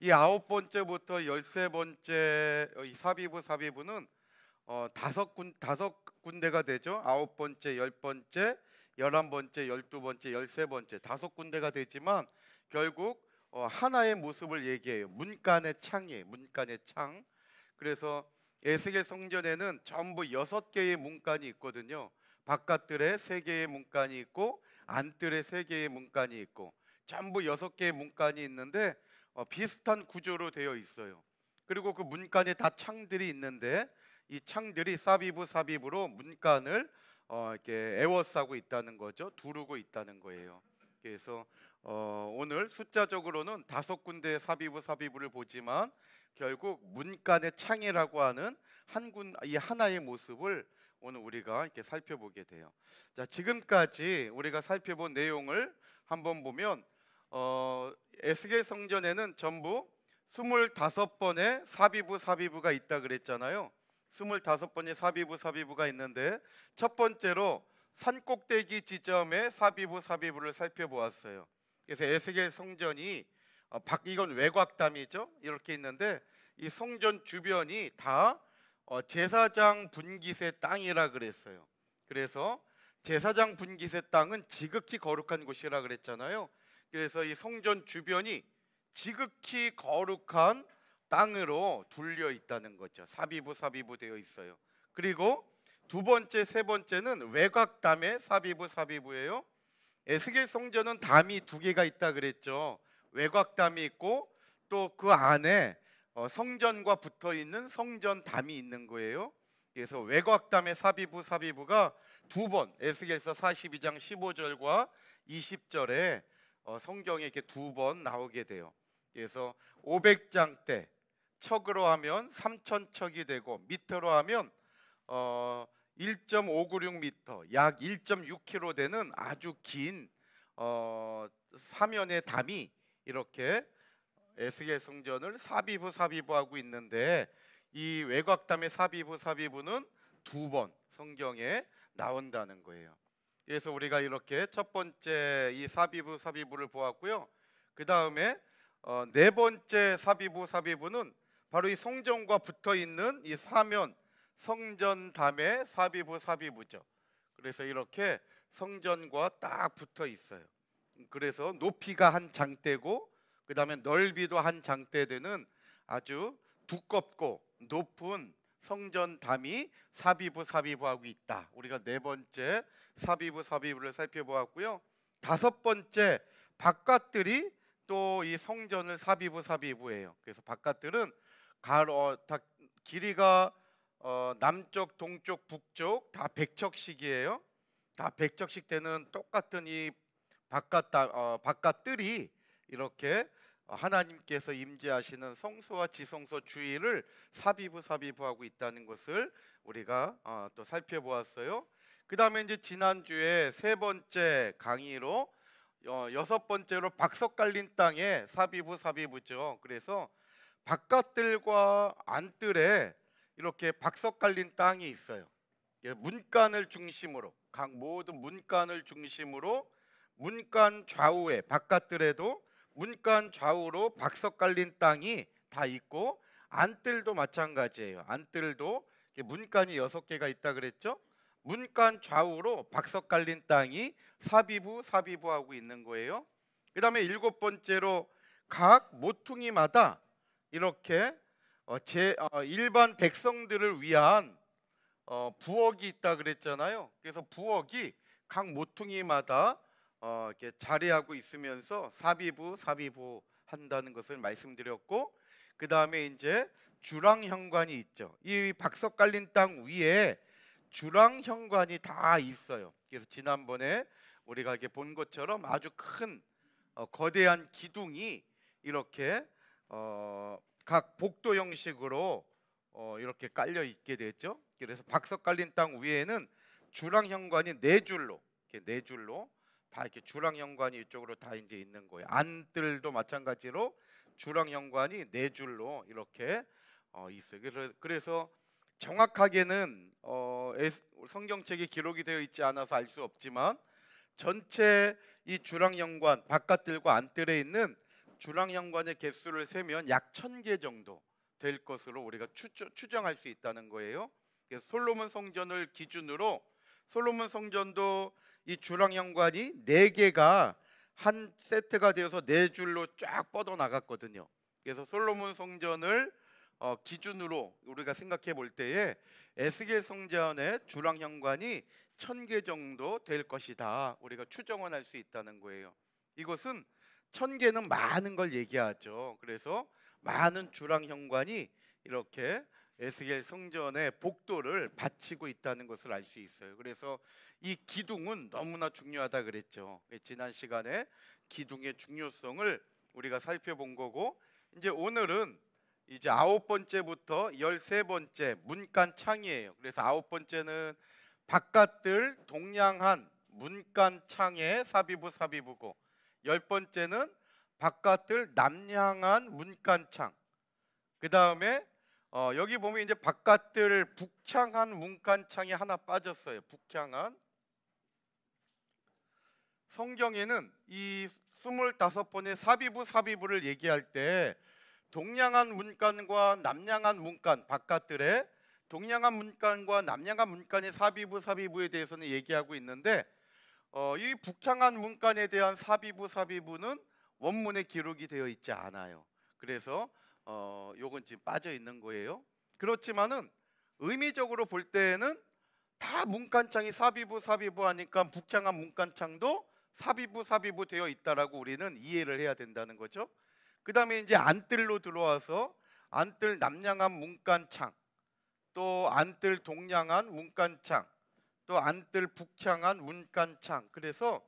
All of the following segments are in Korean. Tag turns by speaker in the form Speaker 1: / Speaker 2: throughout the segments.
Speaker 1: 이 9번째부터 13번째 이 사비부는 다섯 군데가 되죠. 9번째, 10번째, 11번째, 12번째, 13번째 다섯 군데가 되지만 결국 하나의 모습을 얘기해요. 문간의 창이에요. 문간의 창. 그래서 에스겔 성전에는 전부 6개의 문간이 있거든요. 바깥들에 3개의 문간이 있고 안뜰에 3개의 문간이 있고 전부 6개의 문간이 있는데 비슷한 구조로 되어 있어요. 그리고 그 문간에 다 창들이 있는데 이 창들이 사비부로 문간을 이렇게 에워싸고 있다는 거죠. 두르고 있다는 거예요. 그래서 오늘 숫자적으로는 5군데의 사비부를 보지만 결국 문간의 창이라고 하는 이 하나의 모습을 오늘 우리가 이렇게 살펴보게 돼요. 자, 지금까지 우리가 살펴본 내용을 한번 보면 에스겔 성전에는 전부 25번의 사비부가 있다 그랬잖아요. 25번의 사비부가 있는데 첫 번째로 산꼭대기 지점의 사비부를 살펴보았어요. 그래서 에스겔 성전이 이건 외곽담이죠. 이렇게 있는데 이 성전 주변이 다 제사장 분깃의 땅이라 그랬어요. 그래서 제사장 분깃의 땅은 지극히 거룩한 곳이라 그랬잖아요. 그래서 이 성전 주변이 지극히 거룩한 땅으로 둘려 있다는 거죠. 사비부 되어 있어요. 그리고 두 번째, 세 번째는 외곽담의 사비부예요. 에스겔 성전은 담이 2개가 있다 그랬죠. 외곽담이 있고 또 그 안에 성전과 붙어 있는 성전담이 있는 거예요. 그래서 외곽담의 사비부가 2번 에스겔서 42장 15절과 20절에 성경에 이렇게 2번 나오게 돼요. 그래서 500장 때 척으로 하면 3,000척이 되고 미터로 하면 1.596m, 약 1.6km 되는 아주 긴 사면의 담이 이렇게 에스겔 성전을 사비부하고 있는데 이 외곽담의 사비부는 2번 성경에 나온다는 거예요. 그래서 우리가 이렇게 첫 번째 이 사비부를 보았고요. 그 다음에 네 번째 사비부는 바로 이 성전과 붙어 있는 이 사면 성전담의 사비부죠. 그래서 이렇게 성전과 딱 붙어 있어요. 그래서 높이가 한 장대고 그 다음에 넓이도 한 장대 되는 아주 두껍고 높은 성전담이 사비부하고 있다. 우리가 네 번째 사비부를 살펴보았고요. 다섯 번째 바깥들이 또 이 성전을 사비부예요. 그래서 바깥들은 길이가 남쪽, 동쪽, 북쪽 다 100척씩이에요. 다 100척씩 되는 똑같은 이 바깥들이 이렇게 하나님께서 임재하시는 성소와 지성소 주위를 사비부하고 있다는 것을 우리가 또 살펴보았어요. 그 다음에 이제 지난주에 세 번째 강의로 6번째로 박석 깔린 땅에 사비부죠. 그래서 바깥들과 안뜰에 이렇게 박석 깔린 땅이 있어요. 문간을 중심으로 각 모든 문간을 중심으로 문간 좌우에 바깥들에도 문간 좌우로 박석 깔린 땅이 다 있고 안뜰도 마찬가지예요. 안뜰도 문간이 6개가 있다 그랬죠. 문간 좌우로 박석 깔린 땅이 사비부하고 있는 거예요. 그 다음에 7번째로 각 모퉁이마다 이렇게 일반 백성들을 위한 부엌이 있다 그랬잖아요. 그래서 부엌이 각 모퉁이마다 이렇게 자리하고 있으면서 사비부 한다는 것을 말씀드렸고, 그 다음에 이제 주랑현관이 있죠. 이 박석 깔린 땅 위에 주랑현관이 다 있어요. 그래서 지난번에 우리가 이렇게 본 것처럼 아주 큰 거대한 기둥이 이렇게 각 복도 형식으로 이렇게 깔려 있게 됐죠. 그래서 박석 깔린 땅 위에는 주랑현관이 네 줄로 다 이렇게 주랑현관이 이쪽으로 다 이제 있는 거예요. 안뜰도 마찬가지로 주랑현관이 네 줄로 이렇게 있어요. 그래서 정확하게는 성경책에 기록이 되어 있지 않아서 알 수 없지만 전체 이 주랑현관 바깥들과 안뜰에 있는 주랑현관의 개수를 세면 약 1000개 정도 될 것으로 우리가 추정할 수 있다는 거예요. 그래서 솔로몬 성전을 기준으로 솔로몬 성전도 이 주랑현관이 4개가 한 세트가 되어서 4줄로 쫙 뻗어 나갔거든요. 그래서 솔로몬 성전을 기준으로 우리가 생각해 볼 때에 에스겔 성전의 주랑현관이 1000개 정도 될 것이다. 우리가 추정을 할 수 있다는 거예요. 이것은 1000개는 많은 걸 얘기하죠. 그래서 많은 주랑현관이 이렇게 에스겔 성전의 복도를 바치고 있다는 것을 알 수 있어요. 그래서 이 기둥은 너무나 중요하다 그랬죠. 지난 시간에 기둥의 중요성을 우리가 살펴본 거고, 이제 오늘은 이제 9번째부터 13번째 문간 창이에요. 그래서 9번째는 바깥들 동양한 문간 창의 사비부고, 10번째는 바깥들 남향한 문간 창. 그 다음에 여기 보면 이제 바깥들 북향한 문간 창이 하나 빠졌어요. 북향한. 성경에는 이 25번의 사비부를 얘기할 때 동양한 문간과 남양한 문간, 바깥들의 동양한 문간과 남양한 문간의 사비부에 대해서는 얘기하고 있는데, 이 북향한 문간에 대한 사비부는 원문에 기록이 되어 있지 않아요. 그래서 요건 지금 빠져 있는 거예요. 그렇지만은 의미적으로 볼 때에는 다 문간창이 사비부 하니까 북향한 문간창도 사비부 되어 있다라고 우리는 이해를 해야 된다는 거죠. 그 다음에 이제 안뜰로 들어와서 안뜰 남양한 문간창, 또 안뜰 동양한 문간창, 또 안뜰 북향한 문간창. 그래서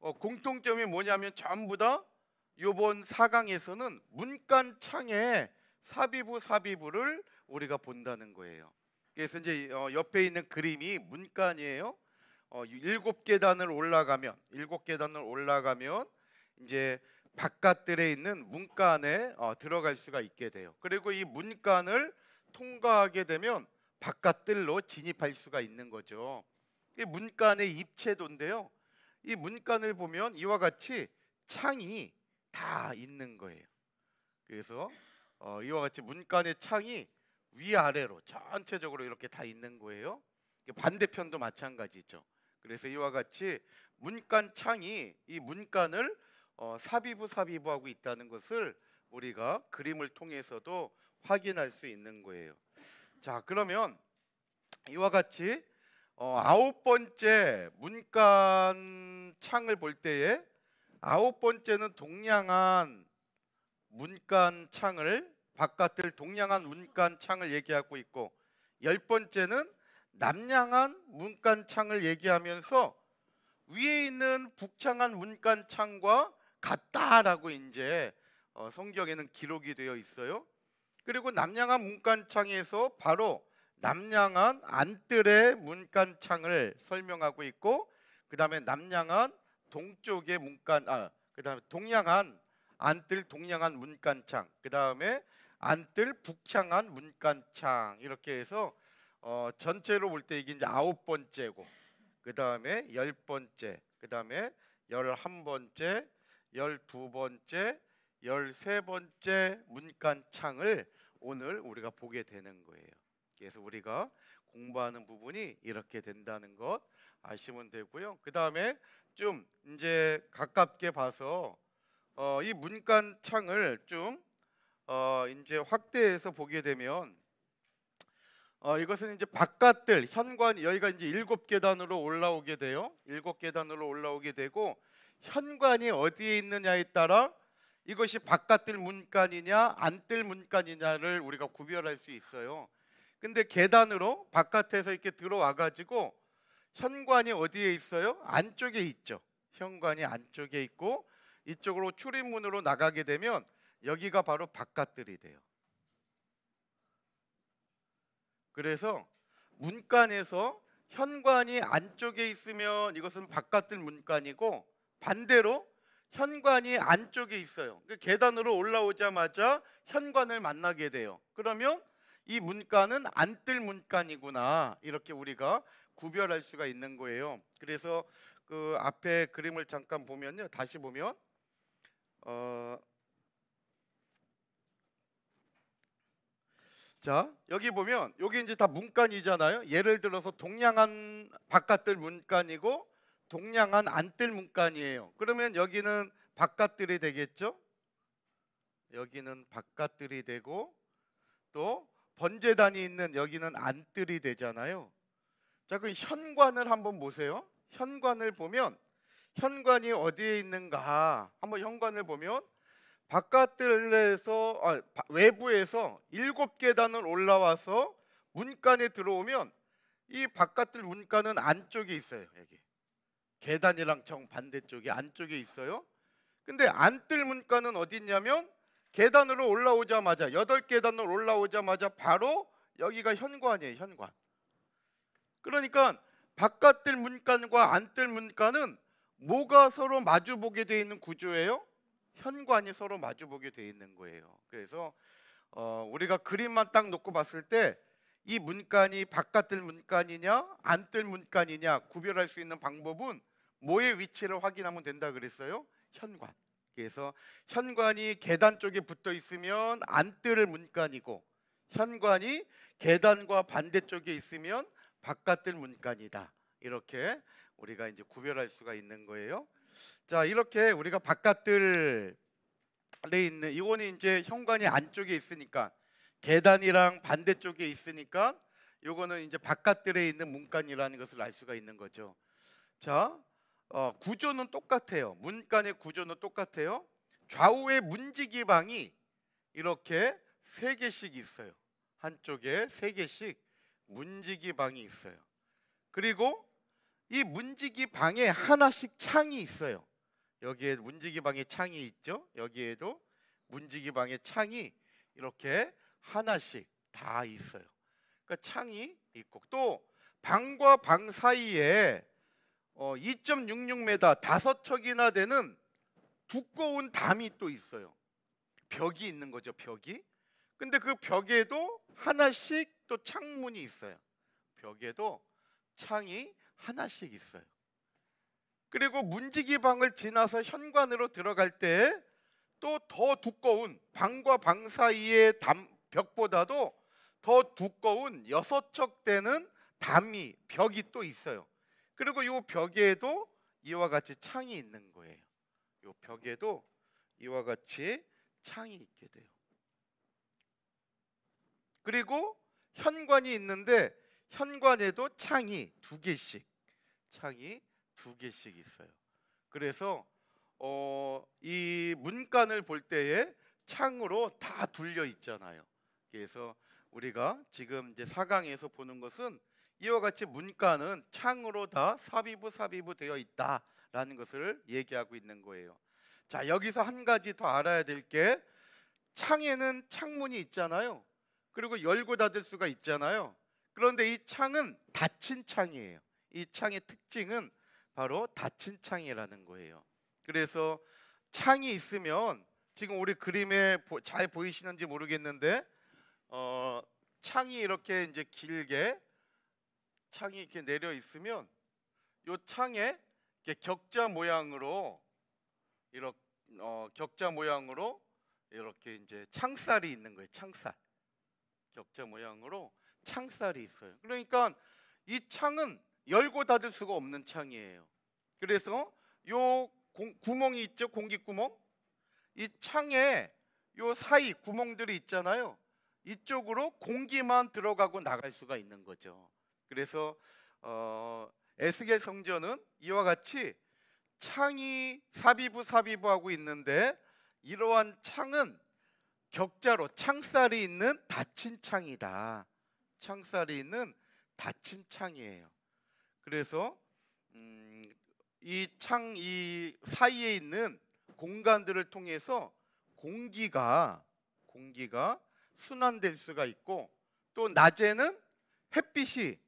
Speaker 1: 공통점이 뭐냐면 전부 다 요번 4강에서는 문간창의 사비부를 우리가 본다는 거예요. 그래서 이제 옆에 있는 그림이 문간이에요. 7계단을 올라가면 이제 바깥들에 있는 문간에 들어갈 수가 있게 돼요. 그리고 이 문간을 통과하게 되면 바깥들로 진입할 수가 있는 거죠. 이 문간의 입체도인데요. 이 문간을 보면 이와 같이 창이 다 있는 거예요. 그래서 이와 같이 문간의 창이 위아래로 전체적으로 이렇게 다 있는 거예요. 반대편도 마찬가지죠. 그래서 이와 같이 문간 창이 이 문간을 사비부하고 있다는 것을 우리가 그림을 통해서도 확인할 수 있는 거예요. 자, 그러면 이와 같이 9번째 문간 창을 볼 때에 9번째는 동양한 문간 창을 바깥을 동양한 문간 창을 얘기하고 있고, 10번째는 남양한 문간 창을 얘기하면서 위에 있는 북향한 문간 창과 같다라고 이제 성경에는 기록이 되어 있어요. 그리고 남양한 문간 창에서 바로 남양한 안뜰의 문간 창을 설명하고 있고, 그 다음에 남양한 동쪽의 문간, 그 다음에 동양한 안뜰 동양한 문간창, 그 다음에 안뜰 북향한 문간창, 이렇게 해서 전체로 볼 때 이게 이제 9번째고, 그 다음에 10번째, 그 다음에 11번째, 12번째, 13번째 문간창을 오늘 우리가 보게 되는 거예요. 그래서 우리가 공부하는 부분이 이렇게 된다는 것 아시면 되고요. 그 다음에 좀 이제 가깝게 봐서 이 문간창을 좀 이제 확대해서 보게 되면 이것은 이제 바깥들 현관, 여기가 이제 7계단으로 올라오게 돼요. 7계단으로 올라오게 되고, 현관이 어디에 있느냐에 따라 이것이 바깥들 문간이냐 안뜰 문간이냐를 우리가 구별할 수 있어요. 근데 계단으로 바깥에서 이렇게 들어와 가지고 현관이 어디에 있어요? 안쪽에 있죠. 현관이 안쪽에 있고, 이쪽으로 출입문으로 나가게 되면 여기가 바로 바깥들이 돼요. 그래서 문간에서 현관이 안쪽에 있으면 이것은 바깥들 문간이고, 반대로 현관이 안쪽에 있어요. 그 계단으로 올라오자마자 현관을 만나게 돼요. 그러면 이 문간은 안뜰 문간이구나, 이렇게 우리가 구별할 수가 있는 거예요. 그래서 그 앞에 그림을 잠깐 보면요, 다시 보면 자, 여기 보면 여기 이제 다 문간이잖아요. 예를 들어서 동양안 바깥들 문간이고 동양안 안뜰 문간이에요. 그러면 여기는 바깥들이 되겠죠? 여기는 바깥들이 되고 또 번제단이 있는 여기는 안뜰이 되잖아요. 자, 그 현관을 한번 보세요. 현관을 보면 현관이 어디에 있는가? 한번 현관을 보면 바깥들에서 외부에서 7계단을 올라와서 문간에 들어오면 이 바깥들 문간은 안쪽에 있어요. 여기 계단이랑 정반대쪽에 안쪽에 있어요. 근데 안뜰 문간은 어디 있냐면 계단으로 올라오자마자 8계단을 올라오자마자 바로 여기가 현관이에요. 현관. 그러니까 바깥뜰 문간과 안뜰 문간은 뭐가 서로 마주보게 되어 있는 구조예요? 현관이 서로 마주보게 되어 있는 거예요. 그래서 우리가 그림만 딱 놓고 봤을 때 이 문간이 바깥뜰 문간이냐 안뜰 문간이냐 구별할 수 있는 방법은 뭐의 위치를 확인하면 된다 그랬어요? 현관. 그래서 현관이 계단 쪽에 붙어 있으면 안뜰 문간이고 현관이 계단과 반대쪽에 있으면 바깥뜰 문간이다. 이렇게 우리가 이제 구별할 수가 있는 거예요. 자, 이렇게 우리가 바깥뜰에 있는 이거는 이제 현관이 안쪽에 있으니까 계단이랑 반대쪽에 있으니까 요거는 이제 바깥뜰에 있는 문간이라는 것을 알 수가 있는 거죠. 자, 구조는 똑같아요. 문간의 구조는 똑같아요. 좌우에 문지기 방이 이렇게 3개씩 있어요. 한쪽에 3개씩 문지기 방이 있어요. 그리고 이 문지기 방에 하나씩 창이 있어요. 여기에 문지기 방에 창이 있죠. 여기에도 문지기 방에 창이 이렇게 하나씩 다 있어요. 그러니까 창이 있고 또 방과 방 사이에 2.66m 5척이나 되는 두꺼운 담이 또 있어요. 벽이 있는 거죠. 벽이. 근데 그 벽에도 하나씩 또 창문이 있어요. 벽에도 창이 하나씩 있어요. 그리고 문지기 방을 지나서 현관으로 들어갈 때 또 더 두꺼운 방과 방 사이의 벽보다도 더 두꺼운 6척 되는 벽이 또 있어요. 그리고 이 벽에도 이와 같이 창이 있는 거예요. 이 벽에도 이와 같이 창이 있게 돼요. 그리고 현관이 있는데 현관에도 창이 2개씩 있어요. 그래서 이 문간을 볼 때에 창으로 다 둘려 있잖아요. 그래서 우리가 지금 이제 4강에서 보는 것은 이와 같이 문간은 창으로 다 삽입부 되어 있다라는 것을 얘기하고 있는 거예요. 자, 여기서 한 가지 더 알아야 될 게 창에는 창문이 있잖아요. 그리고 열고 닫을 수가 있잖아요. 그런데 이 창은 닫힌 창이에요. 이 창의 특징은 바로 닫힌 창이라는 거예요. 그래서 창이 있으면 지금 우리 그림에 잘 보이시는지 모르겠는데 창이 이렇게 이제 길게 창이 이렇게 내려 있으면 이 창에 이렇게 격자 모양으로 이렇게 이제 창살이 있는 거예요. 창살. 격자 모양으로 창살이 있어요. 그러니까 이 창은 열고 닫을 수가 없는 창이에요. 그래서 요 구멍이 있죠. 공기구멍. 이 창에 요 사이 구멍들이 있잖아요. 이쪽으로 공기만 들어가고 나갈 수가 있는 거죠. 그래서 에스겔 성전은 이와 같이 창이 사비부하고 있는데 이러한 창은 격자로 창살이 있는 닫힌 창이다. 창살이 있는 닫힌 창이에요. 그래서 이 사이에 있는 공간들을 통해서 공기가 순환될 수가 있고 또 낮에는 햇빛이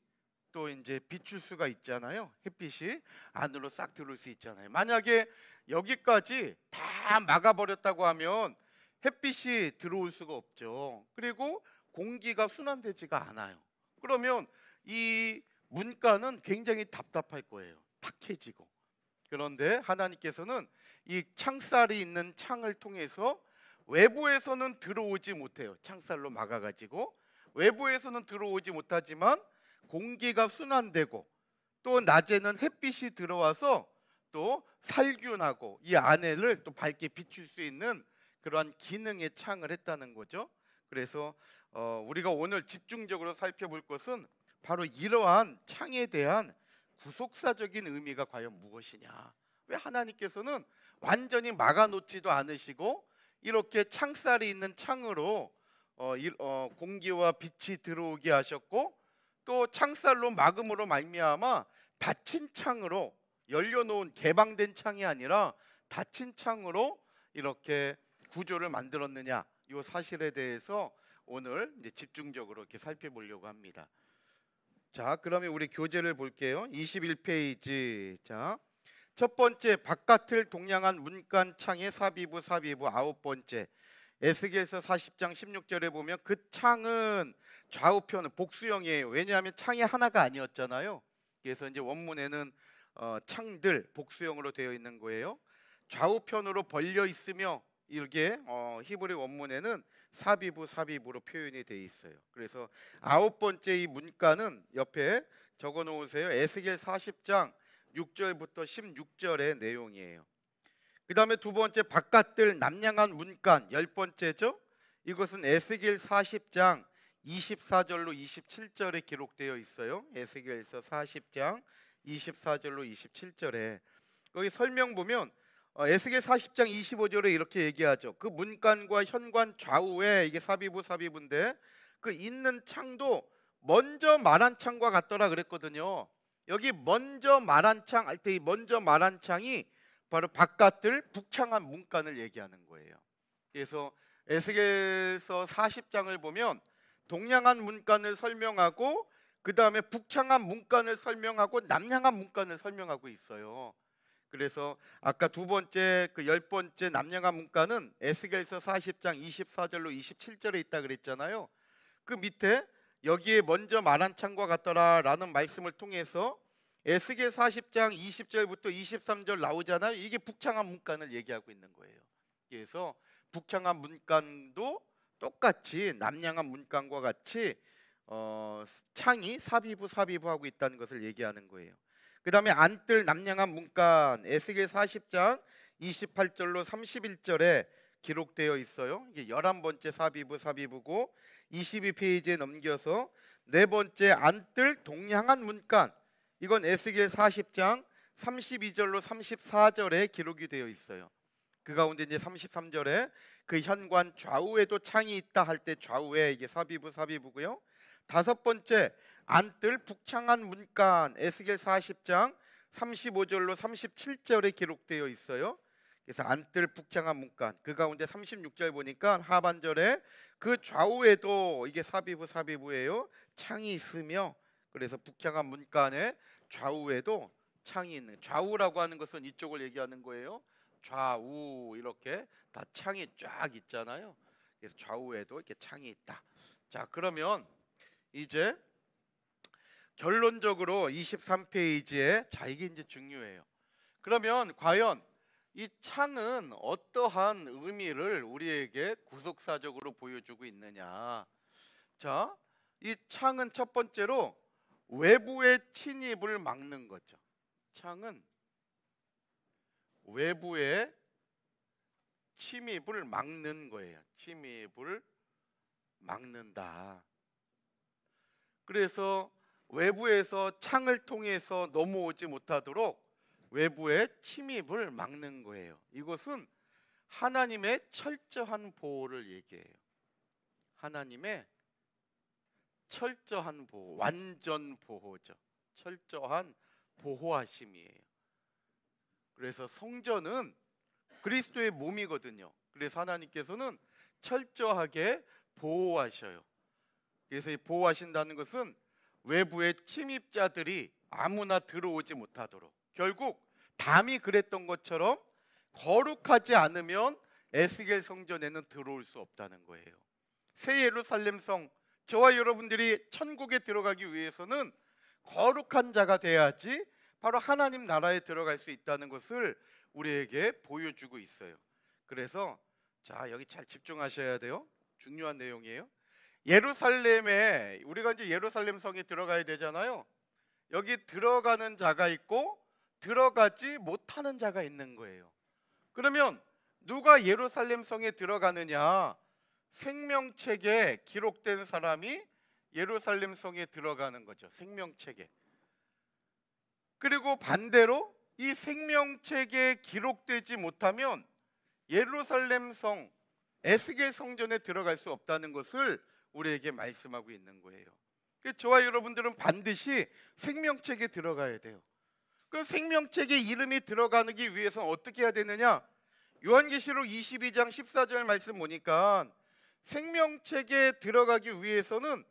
Speaker 1: 또 이제 비출 수가 있잖아요. 햇빛이 안으로 싹 들어올 수 있잖아요. 만약에 여기까지 다 막아버렸다고 하면 햇빛이 들어올 수가 없죠. 그리고 공기가 순환되지가 않아요. 그러면 이 문간은 굉장히 답답할 거예요. 탁해지고. 그런데 하나님께서는 이 창살이 있는 창을 통해서 외부에서는 들어오지 못해요. 창살로 막아가지고 외부에서는 들어오지 못하지만 공기가 순환되고 또 낮에는 햇빛이 들어와서 또 살균하고 이 안에를 또 밝게 비출 수 있는 그러한 기능의 창을 했다는 거죠. 그래서 우리가 오늘 집중적으로 살펴볼 것은 바로 이러한 창에 대한 구속사적인 의미가 과연 무엇이냐. 왜 하나님께서는 완전히 막아놓지도 않으시고 이렇게 창살이 있는 창으로 공기와 빛이 들어오게 하셨고 또 창살로 막음으로 말미암아 닫힌 창으로 열려놓은 개방된 창이 아니라 닫힌 창으로 이렇게 구조를 만들었느냐, 이 사실에 대해서 오늘 이제 집중적으로 이렇게 살펴보려고 합니다. 자, 그러면 우리 교재를 볼게요. 21페이지. 자, 첫 번째, 바깥을 동양한 문간 창의 사비부 아홉 번째, 에스겔서 40장 16절에 보면 그 창은 좌우편은 복수형이에요. 왜냐하면 창이 하나가 아니었잖아요. 그래서 이제 원문에는 창들 복수형으로 되어 있는 거예요. 좌우편으로 벌려 있으며 이렇게 히브리 원문에는 사비부로 표현이 되어 있어요. 그래서 아홉 번째 이 문간은 옆에 적어 놓으세요. 에스겔 40장 6절부터 16절의 내용이에요. 그 다음에 두 번째, 바깥들 남양한 문간 열 번째죠. 이것은 에스겔 40장 24절로 27절에 기록되어 있어요. 에스겔서 40장 24절로 27절에 거기 설명 보면 에스겔 40장 25절에 이렇게 얘기하죠. 그 문간과 현관 좌우에 이게 사비부인데 그 있는 창도 먼저 말한 창과 같더라 그랬거든요. 여기 먼저 말한 창 할 때 이 먼저 말한 창이 바로 바깥들 북창한 문간을 얘기하는 거예요. 그래서 에스겔서 40장을 보면 동양한 문간을 설명하고 그 다음에 북창한 문간을 설명하고 남양한 문간을 설명하고 있어요. 그래서 아까 두 번째 그 열 번째 남양한 문간은 에스겔서 40장 24절로 27절에 있다 그랬잖아요. 그 밑에 여기에 먼저 말한 창과 같더라라는 말씀을 통해서 에스겔 40장 20절부터 23절 나오잖아요. 이게 북창한 문간을 얘기하고 있는 거예요. 그래서 북창한 문간도 똑같이 남양한 문간과 같이 창이 사비부하고 있다는 것을 얘기하는 거예요. 그 다음에 안뜰 남양한 문간 에스겔 40장 28절로 31절에 기록되어 있어요. 이게 11번째 사비부고 22페이지에 넘겨서 네 번째 안뜰 동양한 문간, 이건 에스겔 40장 32절로 34절에 기록이 되어 있어요. 그 가운데 이제 33절에 그 현관 좌우에도 창이 있다 할 때 좌우에 이게 사비부고요. 다섯 번째, 안뜰 북창한 문간 에스겔 40장 35절로 37절에 기록되어 있어요. 그래서 안뜰 북창한 문간, 그 가운데 36절 보니까 하반절에 그 좌우에도 이게 사비부예요. 창이 있으며, 그래서 북창한 문간의 좌우에도 창이 있는, 좌우라고 하는 것은 이쪽을 얘기하는 거예요. 좌우 이렇게 다 창이 쫙 있잖아요. 그래서 좌우에도 이렇게 창이 있다. 자, 그러면 이제 결론적으로 23페이지에 자, 이게 이제 중요해요. 그러면 과연 이 창은 어떠한 의미를 우리에게 구속사적으로 보여주고 있느냐. 자, 이 창은 첫 번째로 외부의 침입을 막는 거죠. 창은 외부의 침입을 막는 거예요. 침입을 막는다. 그래서 외부에서 창을 통해서 넘어오지 못하도록 외부의 침입을 막는 거예요. 이것은 하나님의 철저한 보호를 얘기해요. 하나님의 철저한 보호, 완전 보호죠. 철저한 보호하심이에요. 그래서 성전은 그리스도의 몸이거든요. 그래서 하나님께서는 철저하게 보호하셔요. 그래서 이 보호하신다는 것은 외부의 침입자들이 아무나 들어오지 못하도록, 결국 담이 그랬던 것처럼 거룩하지 않으면 에스겔 성전에는 들어올 수 없다는 거예요. 새 예루살렘 성, 저와 여러분들이 천국에 들어가기 위해서는 거룩한 자가 돼야지 바로 하나님 나라에 들어갈 수 있다는 것을 우리에게 보여주고 있어요. 그래서 자, 여기 잘 집중하셔야 돼요. 중요한 내용이에요. 예루살렘에 우리가 이제 예루살렘 성에 들어가야 되잖아요. 여기 들어가는 자가 있고 들어가지 못하는 자가 있는 거예요. 그러면 누가 예루살렘 성에 들어가느냐? 생명책에 기록된 사람이 예루살렘 성에 들어가는 거죠. 생명책에. 그리고 반대로 이 생명책에 기록되지 못하면 예루살렘 성, 에스겔 성전에 들어갈 수 없다는 것을 우리에게 말씀하고 있는 거예요. 그래서 저와 여러분들은 반드시 생명책에 들어가야 돼요. 그 생명책에 이름이 들어가기 위해서는 어떻게 해야 되느냐? 요한계시록 22장 14절 말씀 보니까 생명책에 들어가기 위해서는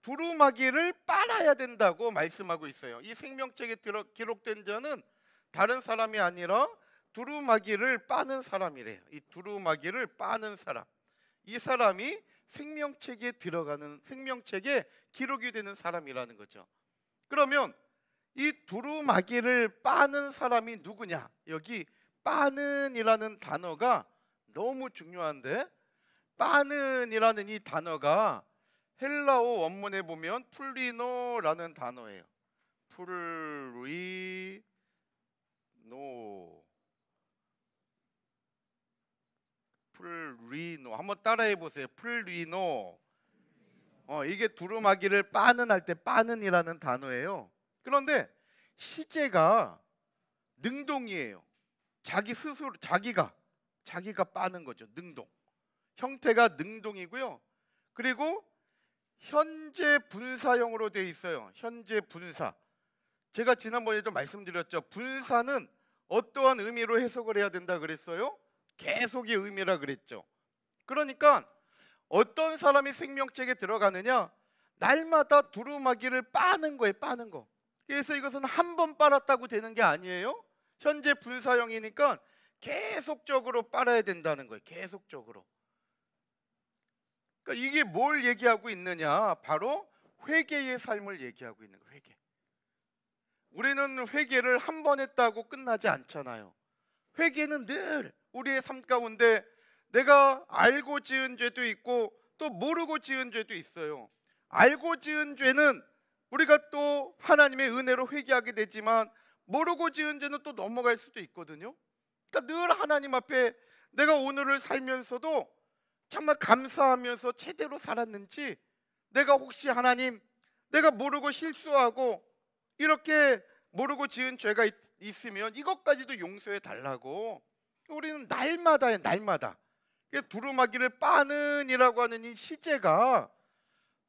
Speaker 1: 두루마기를 빨아야 된다고 말씀하고 있어요. 이 생명책에 기록된 자는 다른 사람이 아니라 두루마기를 빠는 사람이래요. 이 두루마기를 빠는 사람, 이 사람이 생명책에 들어가는, 생명책에 기록이 되는 사람이라는 거죠. 그러면 이 두루마기를 빠는 사람이 누구냐? 여기 빠는이라는 단어가 너무 중요한데, 빠는이라는 이 단어가 헬라어 원문에 보면 풀리노라는 단어예요. 풀리노. 한번 따라해 보세요. 풀리노. 이게 두루마기를 빠는 할 때 빠는이라는 단어예요. 그런데 시제가 능동이에요. 자기 스스로 자기가 빠는 거죠. 능동. 형태가 능동이고요. 그리고 현재 분사형으로 되어 있어요. 현재 분사. 제가 지난번에도 말씀드렸죠. 분사는 어떠한 의미로 해석을 해야 된다 그랬어요? 계속의 의미라 그랬죠. 그러니까 어떤 사람이 생명책에 들어가느냐? 날마다 두루마기를 빠는 거예요. 빠는 거. 그래서 이것은 한 번 빨았다고 되는 게 아니에요. 현재 분사형이니까 계속적으로 빨아야 된다는 거예요. 계속적으로. 그러니까 이게 뭘 얘기하고 있느냐? 바로 회개의 삶을 얘기하고 있는 거예요. 회개. 우리는 회개를 한 번 했다고 끝나지 않잖아요. 회개는 늘 우리의 삶 가운데 내가 알고 지은 죄도 있고 또 모르고 지은 죄도 있어요. 알고 지은 죄는 우리가 또 하나님의 은혜로 회개하게 되지만 모르고 지은 죄는 또 넘어갈 수도 있거든요. 그러니까 늘 하나님 앞에 내가 오늘을 살면서도 정말 감사하면서 제대로 살았는지, 내가 혹시 하나님 내가 모르고 실수하고 이렇게 모르고 지은 죄가 있으면 이것까지도 용서해 달라고 우리는 날마다요. 날마다. 두루마기를 빠는이라고 하는 이 시제가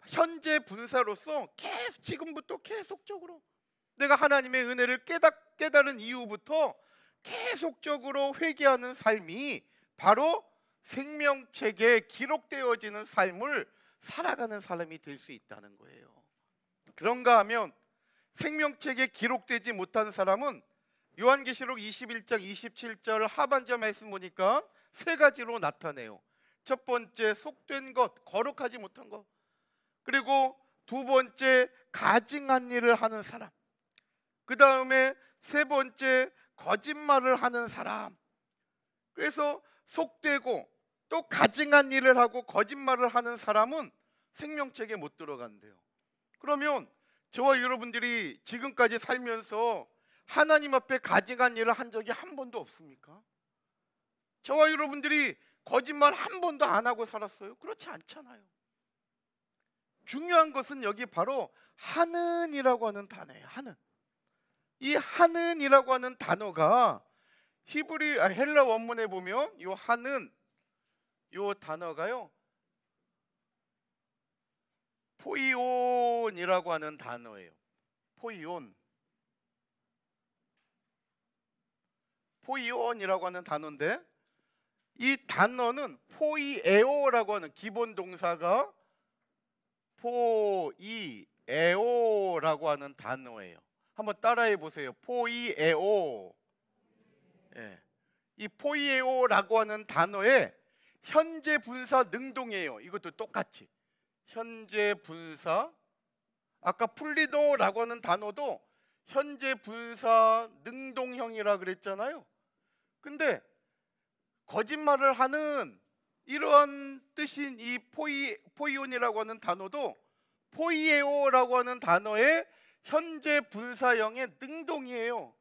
Speaker 1: 현재 분사로서 계속 지금부터 계속적으로 내가 하나님의 은혜를 깨달은 이후부터 계속적으로 회개하는 삶이 바로 생명책에 기록되어지는 삶을 살아가는 사람이 될 수 있다는 거예요. 그런가 하면 생명책에 기록되지 못한 사람은 요한계시록 21장 27절 하반절 말씀 보니까 세 가지로 나타내요. 첫 번째, 속된 것, 거룩하지 못한 것. 그리고 두 번째, 가증한 일을 하는 사람. 그 다음에 세 번째, 거짓말을 하는 사람. 그래서 속되고 또 가증한 일을 하고 거짓말을 하는 사람은 생명책에 못 들어간대요. 그러면 저와 여러분들이 지금까지 살면서 하나님 앞에 가증한 일을 한 적이 한 번도 없습니까? 저와 여러분들이 거짓말 한 번도 안 하고 살았어요? 그렇지 않잖아요. 중요한 것은 여기 바로 하는이라고 하는 단어예요. 하는. 이 하는이라고 하는 단어가 헬라 원문에 보면 이 하는, 이 단어가요 포이온이라고 하는 단어예요. 포이온이라고 하는 단어인데, 이 단어는 포이에오라고 하는 기본 동사가 포이에오라고 하는 단어예요. 한번 따라해 보세요. 포이에오. 예. 이 포이에오라고 하는 단어의 현재 분사 능동이에요. 이것도 똑같이 현재 분사. 아까 풀리노라고 하는 단어도 현재 분사 능동형이라 그랬잖아요. 근데 거짓말을 하는 이러한 뜻인 이 포이온이라고 하는 단어도 포이에오라고 하는 단어의 현재 분사형의 능동이에요.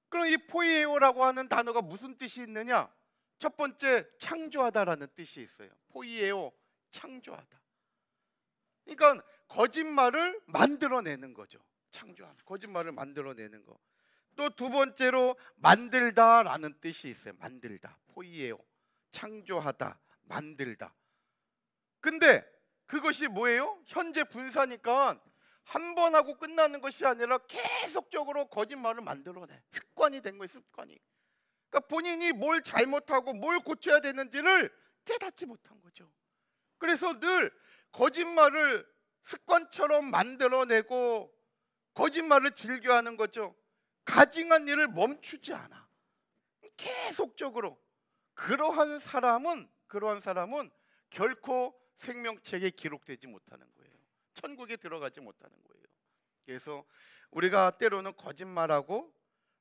Speaker 1: 그럼 이 포이에오라고 하는 단어가 무슨 뜻이 있느냐? 첫 번째, 창조하다라는 뜻이 있어요. 포이에오, 창조하다. 그러니까 거짓말을 만들어내는 거죠. 창조하다, 거짓말을 만들어내는 거. 또 두 번째로 만들다라는 뜻이 있어요. 만들다, 포이에오, 창조하다, 만들다. 근데 그것이 뭐예요? 현재 분사니까 한 번 하고 끝나는 것이 아니라 계속적으로 거짓말을 만들어내. 습관이 된 거예요, 습관이. 그러니까 본인이 뭘 잘못하고 뭘 고쳐야 되는지를 깨닫지 못한 거죠. 그래서 늘 거짓말을 습관처럼 만들어내고 거짓말을 즐겨하는 거죠. 가증한 일을 멈추지 않아. 계속적으로. 그러한 사람은 결코 생명책에 기록되지 못하는 거예요. 천국에 들어가지 못하는 거예요. 그래서 우리가 때로는 거짓말하고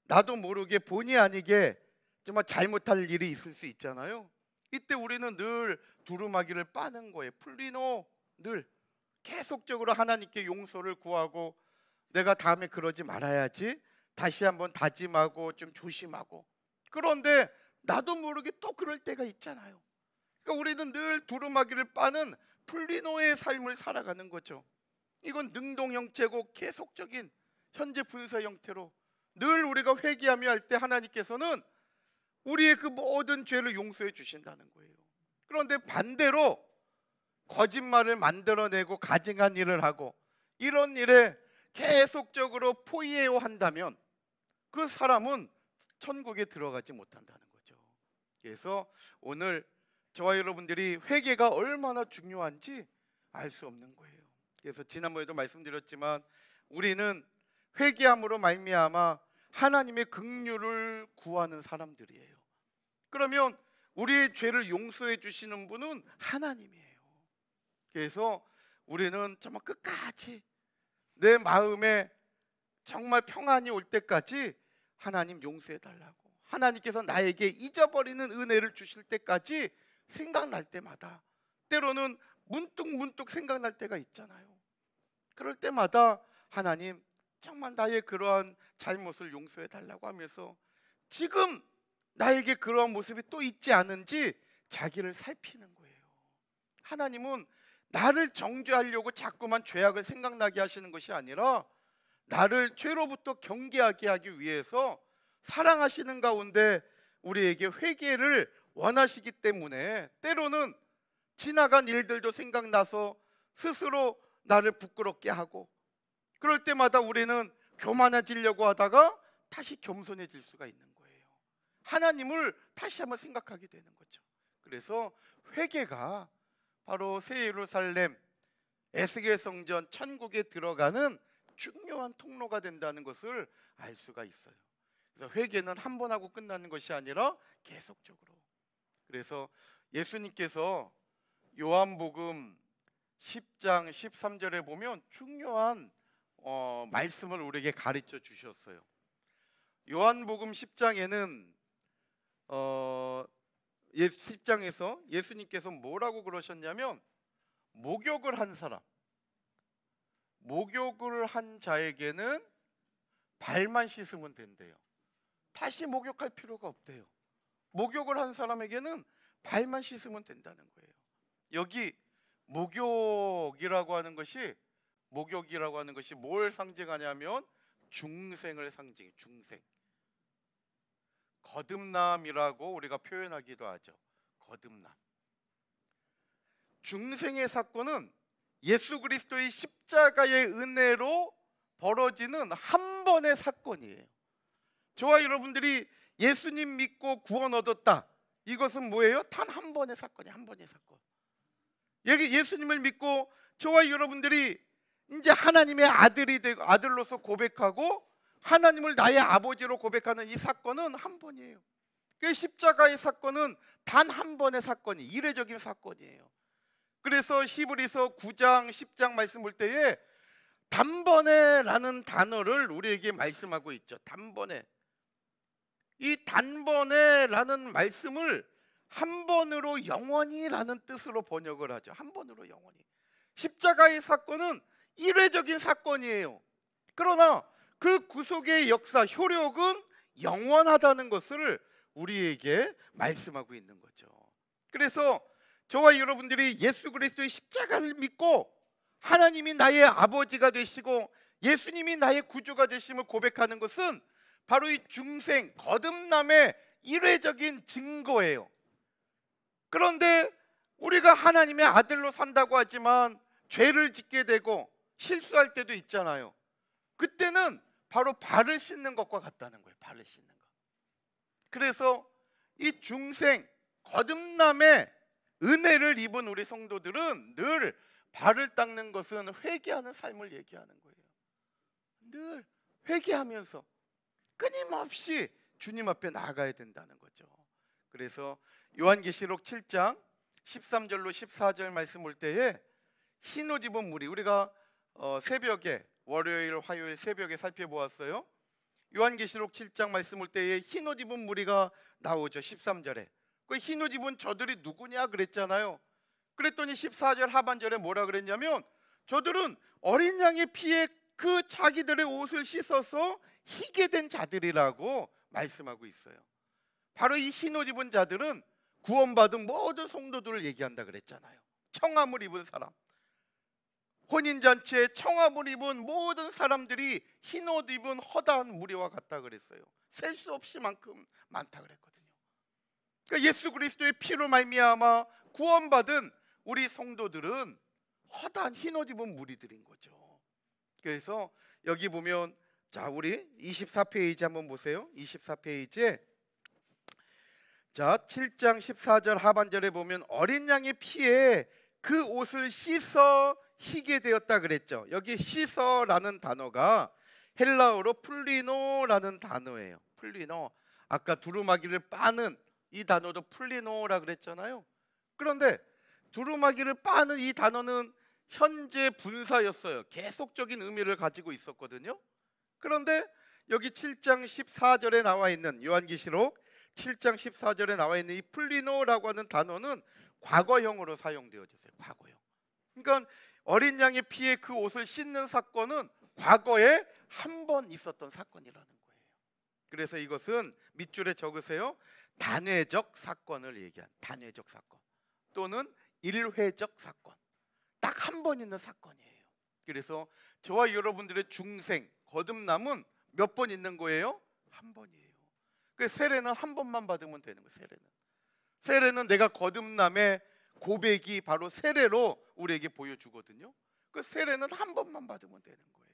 Speaker 1: 나도 모르게 본의 아니게 정말 잘못할 일이 있을 수 있잖아요. 이때 우리는 늘 두루마기를 빠는 거예요. 풀리노, 늘 계속적으로 하나님께 용서를 구하고 내가 다음에 그러지 말아야지 다시 한번 다짐하고 좀 조심하고. 그런데 나도 모르게 또 그럴 때가 있잖아요. 그러니까 우리는 늘 두루마기를 빠는 풀리노의 삶을 살아가는 거죠. 이건 능동 형체고 계속적인 현재 분사 형태로 늘 우리가 회개하며 할 때 하나님께서는 우리의 그 모든 죄를 용서해 주신다는 거예요. 그런데 반대로 거짓말을 만들어내고 가증한 일을 하고 이런 일에 계속적으로 포이에오 한다면 그 사람은 천국에 들어가지 못한다는 거죠. 그래서 오늘 저와 여러분들이 회개가 얼마나 중요한지 알 수 없는 거예요. 그래서 지난번에도 말씀드렸지만 우리는 회개함으로 말미암아 하나님의 긍휼을 구하는 사람들이에요. 그러면 우리의 죄를 용서해 주시는 분은 하나님이에요. 그래서 우리는 정말 끝까지 내 마음에 정말 평안이 올 때까지 하나님 용서해 달라고, 하나님께서 나에게 잊어버리는 은혜를 주실 때까지 생각날 때마다, 때로는 문득문득 생각날 때가 있잖아요. 그럴 때마다 하나님 정말 나의 그러한 잘못을 용서해 달라고 하면서 지금 나에게 그러한 모습이 또 있지 않은지 자기를 살피는 거예요. 하나님은 나를 정죄하려고 자꾸만 죄악을 생각나게 하시는 것이 아니라 나를 죄로부터 경계하게 하기 위해서 사랑하시는 가운데 우리에게 회개를 원하시기 때문에 때로는 지나간 일들도 생각나서 스스로 나를 부끄럽게 하고, 그럴 때마다 우리는 교만해지려고 하다가 다시 겸손해질 수가 있는 거예요. 하나님을 다시 한번 생각하게 되는 거죠. 그래서 회개가 바로 새 예루살렘, 에스겔 성전, 천국에 들어가는 중요한 통로가 된다는 것을 알 수가 있어요. 그래서 회개는 한 번 하고 끝나는 것이 아니라 계속적으로. 그래서 예수님께서 요한복음 10장 13절에 보면 중요한 말씀을 우리에게 가르쳐 주셨어요. 요한복음 10장에는 10장에서 예수님께서 뭐라고 그러셨냐면, 목욕을 한 사람, 목욕을 한 자에게는 발만 씻으면 된대요. 다시 목욕할 필요가 없대요. 목욕을 한 사람에게는 발만 씻으면 된다는 거예요. 여기 목욕이라고 하는 것이 뭘 상징하냐면 중생을 상징해. 중생, 거듭남이라고 우리가 표현하기도 하죠. 거듭남. 중생의 사건은 예수 그리스도의 십자가의 은혜로 벌어지는 한 번의 사건이에요. 저와 여러분들이 예수님 믿고 구원 얻었다, 이것은 뭐예요? 단 한 번의 사건이에요. 한 번의 사건. 예수님을 믿고 저와 여러분들이 이제 하나님의 아들이 되고 아들로서 고백하고 하나님을 나의 아버지로 고백하는 이 사건은 한 번이에요. 그 십자가의 사건은 단 한 번의 사건이, 이례적인 사건이에요. 그래서 히브리서 9장 10장 말씀 볼 때에 단번에라는 단어를 우리에게 말씀하고 있죠. 단번에. 이 단번에라는 말씀을 한 번으로 영원히라는 뜻으로 번역을 하죠. 한 번으로 영원히. 십자가의 사건은 일회적인 사건이에요. 그러나 그 구속의 역사, 효력은 영원하다는 것을 우리에게 말씀하고 있는 거죠. 그래서 저와 여러분들이 예수 그리스도의 십자가를 믿고 하나님이 나의 아버지가 되시고 예수님이 나의 구주가 되심을 고백하는 것은 바로 이 중생, 거듭남의 일회적인 증거예요. 그런데 우리가 하나님의 아들로 산다고 하지만 죄를 짓게 되고 실수할 때도 있잖아요. 그때는 바로 발을 씻는 것과 같다는 거예요. 발을 씻는 것. 그래서 이 중생, 거듭남의 은혜를 입은 우리 성도들은 늘 발을 닦는 것은 회개하는 삶을 얘기하는 거예요. 늘 회개하면서 끊임없이 주님 앞에 나아가야 된다는 거죠. 그래서 요한계시록 7장 13절로 14절 말씀 볼 때에 흰옷 입은 무리, 우리가 새벽에 월요일 화요일 새벽에 살펴보았어요. 요한계시록 7장 말씀 볼 때에 흰옷 입은 무리가 나오죠. 13절에 그 흰옷 입은 저들이 누구냐 그랬잖아요. 그랬더니 14절 하반절에 뭐라 그랬냐면 저들은 어린 양의 피에 그 자기들의 옷을 씻어서 희게 된 자들이라고 말씀하고 있어요. 바로 이 흰옷 입은 자들은 구원받은 모든 성도들을 얘기한다 그랬잖아요. 청함을 입은 사람, 혼인잔치에 청함을 입은 모든 사람들이 흰옷 입은 허다한 무리와 같다 그랬어요. 셀 수 없이 만큼 많다 그랬거든요. 그러니까 예수 그리스도의 피로 말미암아 구원받은 우리 성도들은 허다한 흰옷 입은 무리들인 거죠. 그래서 여기 보면 자, 우리 24페이지 한번 보세요. 24페이지에 자, 7장 14절 하반절에 보면 어린 양의 피에 그 옷을 씻어 희게 되었다 그랬죠. 여기 씻어라는 단어가 헬라어로 풀리노라는 단어예요. 풀리노. 아까 두루마기를 빠는 이 단어도 풀리노라 그랬잖아요. 그런데 두루마기를 빠는 이 단어는 현재 분사였어요. 계속적인 의미를 가지고 있었거든요. 그런데 여기 7장 14절에 나와 있는 요한계시록 7장 14절에 나와 있는 이 풀리노라고 하는 단어는 과거형으로 사용되어졌어요. 과거형. 그러니까 어린 양의 피에 그 옷을 씻는 사건은 과거에 한 번 있었던 사건이라는 거예요. 그래서 이것은 밑줄에 적으세요. 단회적 사건을 얘기한 단회적 사건 또는 일회적 사건, 딱 한 번 있는 사건이에요. 그래서 저와 여러분들의 중생, 거듭남은 몇 번 있는 거예요? 한 번이에요. 그 세례는 한 번만 받으면 되는 거예요. 세례는 내가 거듭남의 고백이 바로 세례로 우리에게 보여주거든요. 그 세례는 한 번만 받으면 되는 거예요.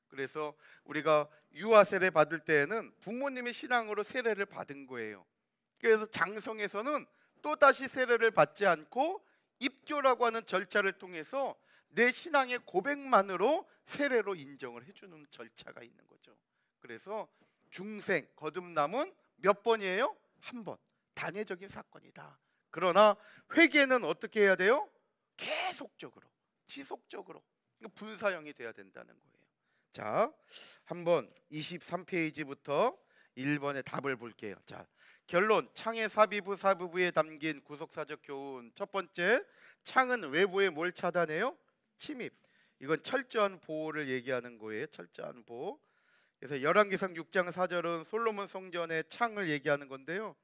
Speaker 1: 그래서 우리가 유아 세례 받을 때에는 부모님의 신앙으로 세례를 받은 거예요. 그래서 장성에서는 또다시 세례를 받지 않고 입교라고 하는 절차를 통해서 내 신앙의 고백만으로 세례로 인정을 해주는 절차가 있는 거죠. 그래서 중생, 거듭남은 몇 번이에요? 한 번. 단회적인 사건이다. 그러나 회개는 어떻게 해야 돼요? 계속적으로, 지속적으로 분사형이 돼야 된다는 거예요. 자, 한번 23페이지부터 1번의 답을 볼게요. 자, 결론, 창의 사비부에 담긴 구속사적 교훈. 첫 번째, 창은 외부에 뭘 차단해요? 침입. 이건 철저한 보호를 얘기하는 거예요. 철저한 보호. 그래서 열왕기상 6장 4절은 솔로몬 성전의 창을 얘기하는 건데요.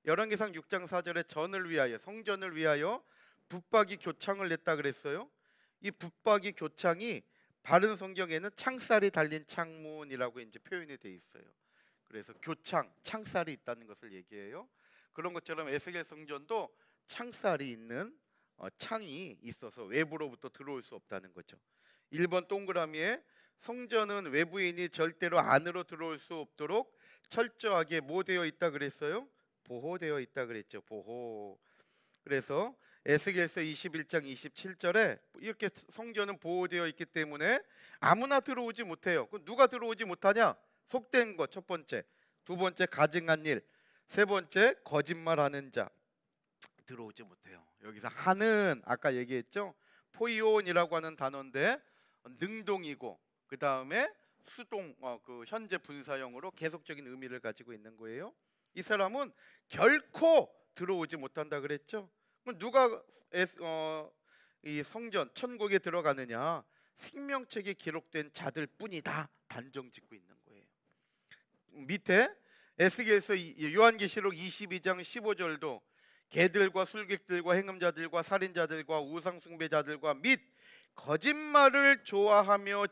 Speaker 1: 열왕기상 6장 4절에 전을 위하여, 성전을 위하여 붙박이 교창을 냈다 그랬어요. 이 붙박이 교창이 바른 성경에는 창살이 달린 창문이라고 이제 표현이 돼 있어요. 그래서 교창, 창살이 있다는 것을 얘기해요. 그런 것처럼 에스겔 성전도 창살이 있는 창이 있어서 외부로부터 들어올 수 없다는 거죠. 1번 동그라미에 성전은 외부인이 절대로 안으로 들어올 수 없도록 철저하게 뭐 되어 있다 그랬어요? 보호되어 있다 그랬죠. 보호. 그래서 에스겔서 21장 27절에 이렇게 성전은 보호되어 있기 때문에 아무나 들어오지 못해요. 그럼 누가 들어오지 못하냐? 속된 것 첫 번째, 두 번째 가증한 일, 세 번째 거짓말하는 자 들어오지 못해요. 여기서 하는 아까 얘기했죠. 포이온이라고 하는 단어인데 능동이고 그 다음에 수동 그 현재 분사형으로 계속적인 의미를 가지고 있는 거예요. 이 사람은 결코 들어오지 못한다 그랬죠? 그럼 누가 이 성전 천국에 들어가느냐? 생명책에 기록된 자들 뿐이다 단정 짓고 있는 거예요. 밑에 에스겔서 요한계시록 22장 15절도 개들과 술객들과 행음자들과 살인자들과 우상숭배자들과 및 거짓말을 좋아하며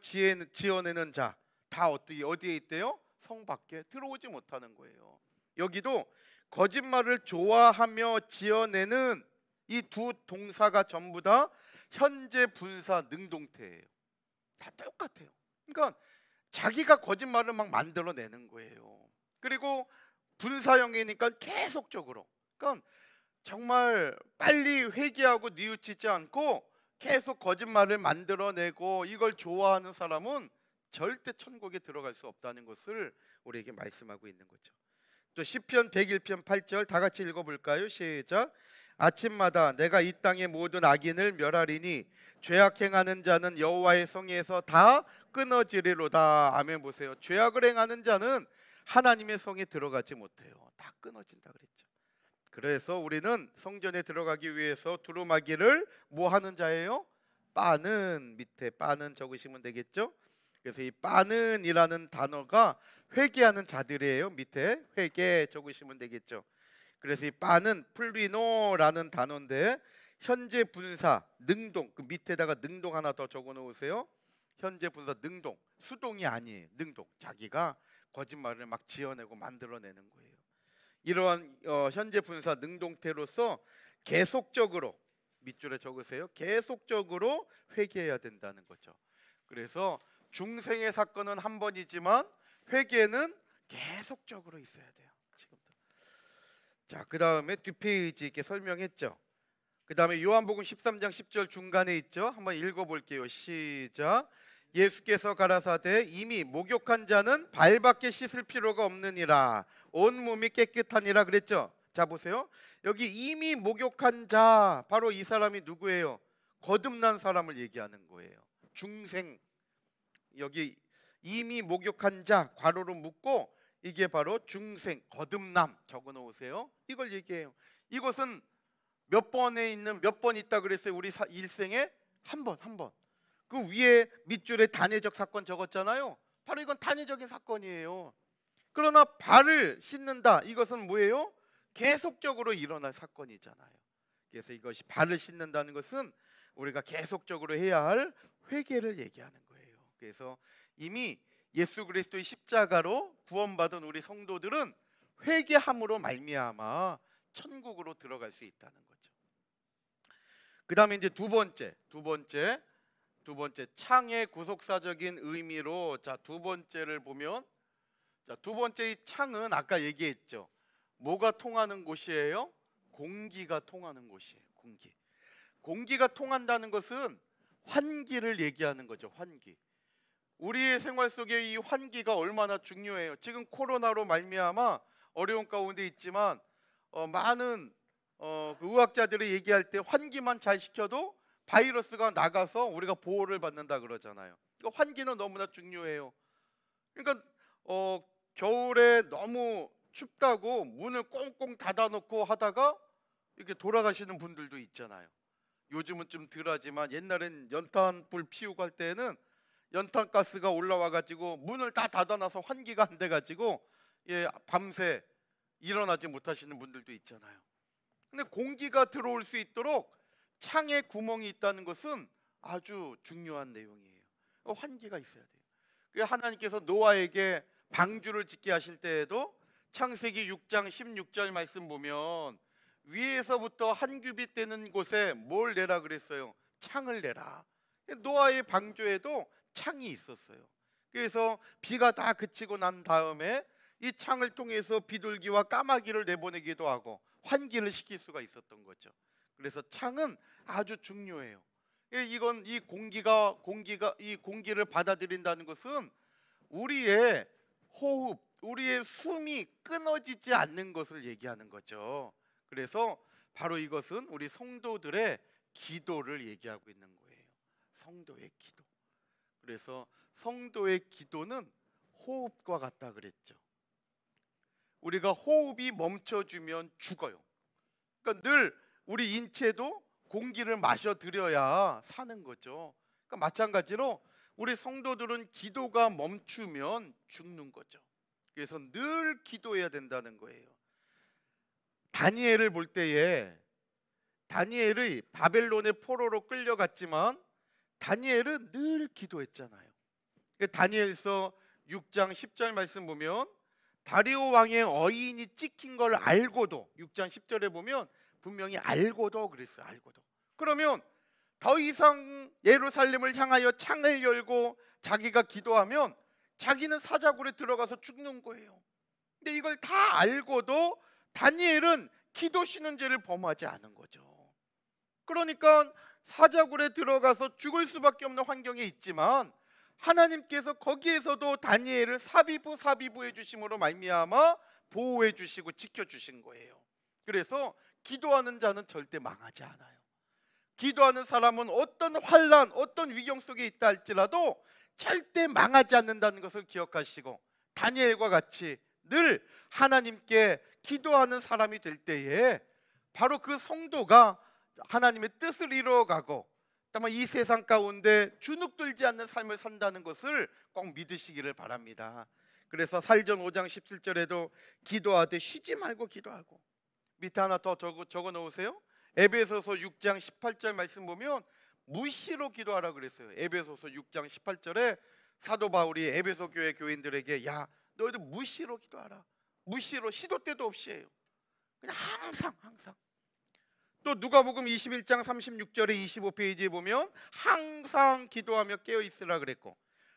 Speaker 1: 지어내는 자 다 어디에 있대요? 성 밖에 들어오지 못하는 거예요. 여기도 거짓말을 좋아하며 지어내는 이 두 동사가 전부 다 현재 분사 능동태예요. 다 똑같아요. 그러니까 자기가 거짓말을 막 만들어내는 거예요. 그리고 분사형이니까 계속적으로, 그러니까 정말 빨리 회개하고 뉘우치지 않고 계속 거짓말을 만들어내고 이걸 좋아하는 사람은 절대 천국에 들어갈 수 없다는 것을 우리에게 말씀하고 있는 거죠. 또 시편 101편 8절 다 같이 읽어볼까요? 시작. 아침마다 내가 이 땅의 모든 악인을 멸하리니 죄악 행하는 자는 여호와의 성에서 다 끊어지리로다. 아멘. 보세요. 죄악을 행하는 자는 하나님의 성에 들어가지 못해요. 다 끊어진다 그랬죠. 그래서 우리는 성전에 들어가기 위해서 두루마기를 뭐 하는 자예요? 빠는, 밑에 빠는 적으시면 되겠죠. 그래서 이 빠는이라는 단어가 회개하는 자들이에요. 밑에 회개 적으시면 되겠죠. 그래서 이 빠는 플리노라는 단어인데 현재 분사 능동, 그 밑에다가 능동 하나 더 적어 놓으세요. 현재 분사 능동, 수동이 아니에요. 능동, 자기가 거짓말을 막 지어내고 만들어내는 거예요. 이러한 현재 분사 능동태로서 계속적으로, 밑줄에 적으세요. 계속적으로 회개해야 된다는 거죠. 그래서 중생의 사건은 한 번이지만 회개는 계속적으로 있어야 돼요. 지금도. 자, 그 다음에 뒷페이지 이렇게 설명했죠. 그 다음에 요한복음 13장 10절 중간에 있죠. 한번 읽어볼게요. 시작. 예수께서 가라사대 이미 목욕한 자는 발밖에 씻을 필요가 없느니라. 온 몸이 깨끗하니라 그랬죠. 자, 보세요. 여기 이미 목욕한 자, 바로 이 사람이 누구예요? 거듭난 사람을 얘기하는 거예요. 중생. 여기 이미 목욕한 자 괄호로 묶고 이게 바로 중생, 거듭남 적어 놓으세요. 이걸 얘기해요. 이것은 몇 번에 있는, 몇 번 있다 그랬어요? 우리 일생에 한 번. 그 위에 밑줄에 단회적 사건 적었잖아요. 바로 이건 단회적인 사건이에요. 그러나 발을 씻는다, 이것은 뭐예요? 계속적으로 일어날 사건이잖아요. 그래서 이것이 발을 씻는다는 것은 우리가 계속적으로 해야 할 회개를 얘기하는 거예요. 그래서 이미 예수 그리스도의 십자가로 구원받은 우리 성도들은 회개함으로 말미암아 천국으로 들어갈 수 있다는 거죠. 그 다음에 이제 두 번째 창의 구속사적인 의미로, 자, 두 번째를 보면, 자, 두 번째 이 창은 아까 얘기했죠. 뭐가 통하는 곳이에요? 공기가 통하는 곳이에요. 공기가 통한다는 것은 환기를 얘기하는 거죠. 환기. 우리의 생활 속에 이 환기가 얼마나 중요해요. 지금 코로나로 말미암아 어려운 가운데 있지만 많은 그 의학자들이 얘기할 때 환기만 잘 시켜도 바이러스가 나가서 우리가 보호를 받는다 그러잖아요. 그러니까 환기는 너무나 중요해요. 그러니까 겨울에 너무 춥다고 문을 꽁꽁 닫아놓고 하다가 이렇게 돌아가시는 분들도 있잖아요. 요즘은 좀 덜하지만 옛날엔 연탄불 피우고 할 때는 연탄가스가 올라와가지고 문을 다 닫아놔서 환기가 안 돼가지고 밤새 일어나지 못하시는 분들도 있잖아요. 근데 공기가 들어올 수 있도록 창에 구멍이 있다는 것은 아주 중요한 내용이에요. 환기가 있어야 돼요. 하나님께서 노아에게 방주를 짓게 하실 때에도 창세기 6장 16절 말씀 보면 위에서부터 한 규빗 되는 곳에 뭘 내라 그랬어요? 창을 내라. 노아의 방주에도 창이 있었어요. 그래서 비가 다 그치고 난 다음에 이 창을 통해서 비둘기와 까마귀를 내보내기도 하고 환기를 시킬 수가 있었던 거죠. 그래서 창은 아주 중요해요. 이건 이 공기를 받아들인다는 것은 우리의 호흡, 우리의 숨이 끊어지지 않는 것을 얘기하는 거죠. 그래서 바로 이것은 우리 성도들의 기도를 얘기하고 있는 거예요. 성도의 기도. 그래서 성도의 기도는 호흡과 같다 그랬죠. 우리가 호흡이 멈춰주면 죽어요. 그러니까 늘 우리 인체도 공기를 마셔들여야 사는 거죠. 그러니까 마찬가지로 우리 성도들은 기도가 멈추면 죽는 거죠. 그래서 늘 기도해야 된다는 거예요. 다니엘을 볼 때에 다니엘의 바벨론의 포로로 끌려갔지만 다니엘은 늘 기도했잖아요. 다니엘서 6장 10절 말씀 보면 다리오 왕의 어인이 찍힌 걸 알고도 6장 10절에 보면 분명히 알고도 그랬어요. 알고도. 그러면 더 이상 예루살렘을 향하여 창을 열고 자기가 기도하면 자기는 사자굴에 들어가서 죽는 거예요. 근데 이걸 다 알고도 다니엘은 기도 쉬는 죄를 범하지 않은 거죠. 그러니까 사자굴에 들어가서 죽을 수밖에 없는 환경에 있지만 하나님께서 거기에서도 다니엘을 사비부 해주심으로 말미암아 보호해 주시고 지켜주신 거예요. 그래서 기도하는 자는 절대 망하지 않아요. 기도하는 사람은 어떤 환난, 어떤 위경 속에 있다 할지라도 절대 망하지 않는다는 것을 기억하시고 다니엘과 같이 늘 하나님께 기도하는 사람이 될 때에 바로 그 성도가 하나님의 뜻을 이루어가고 정말 이 세상 가운데 주눅들지 않는 삶을 산다는 것을 꼭 믿으시기를 바랍니다. 그래서 살전 5장 17절에도 기도하되 쉬지 말고 기도하고, 밑에 하나 더 적어 놓으세요. 에베소서 6장 18절 말씀 보면 무시로 기도하라 그랬어요. 에베소서 6장 18절에 사도 바울이 에베소 교회 교인들에게 야 너희들 무시로 기도하라. 무시로, 시도 때도 없이 해요. 그냥 항상. 또 누가복음 21장 36절에 25페이지에 보면 항상 기도하며 깨어 있으라 그랬고,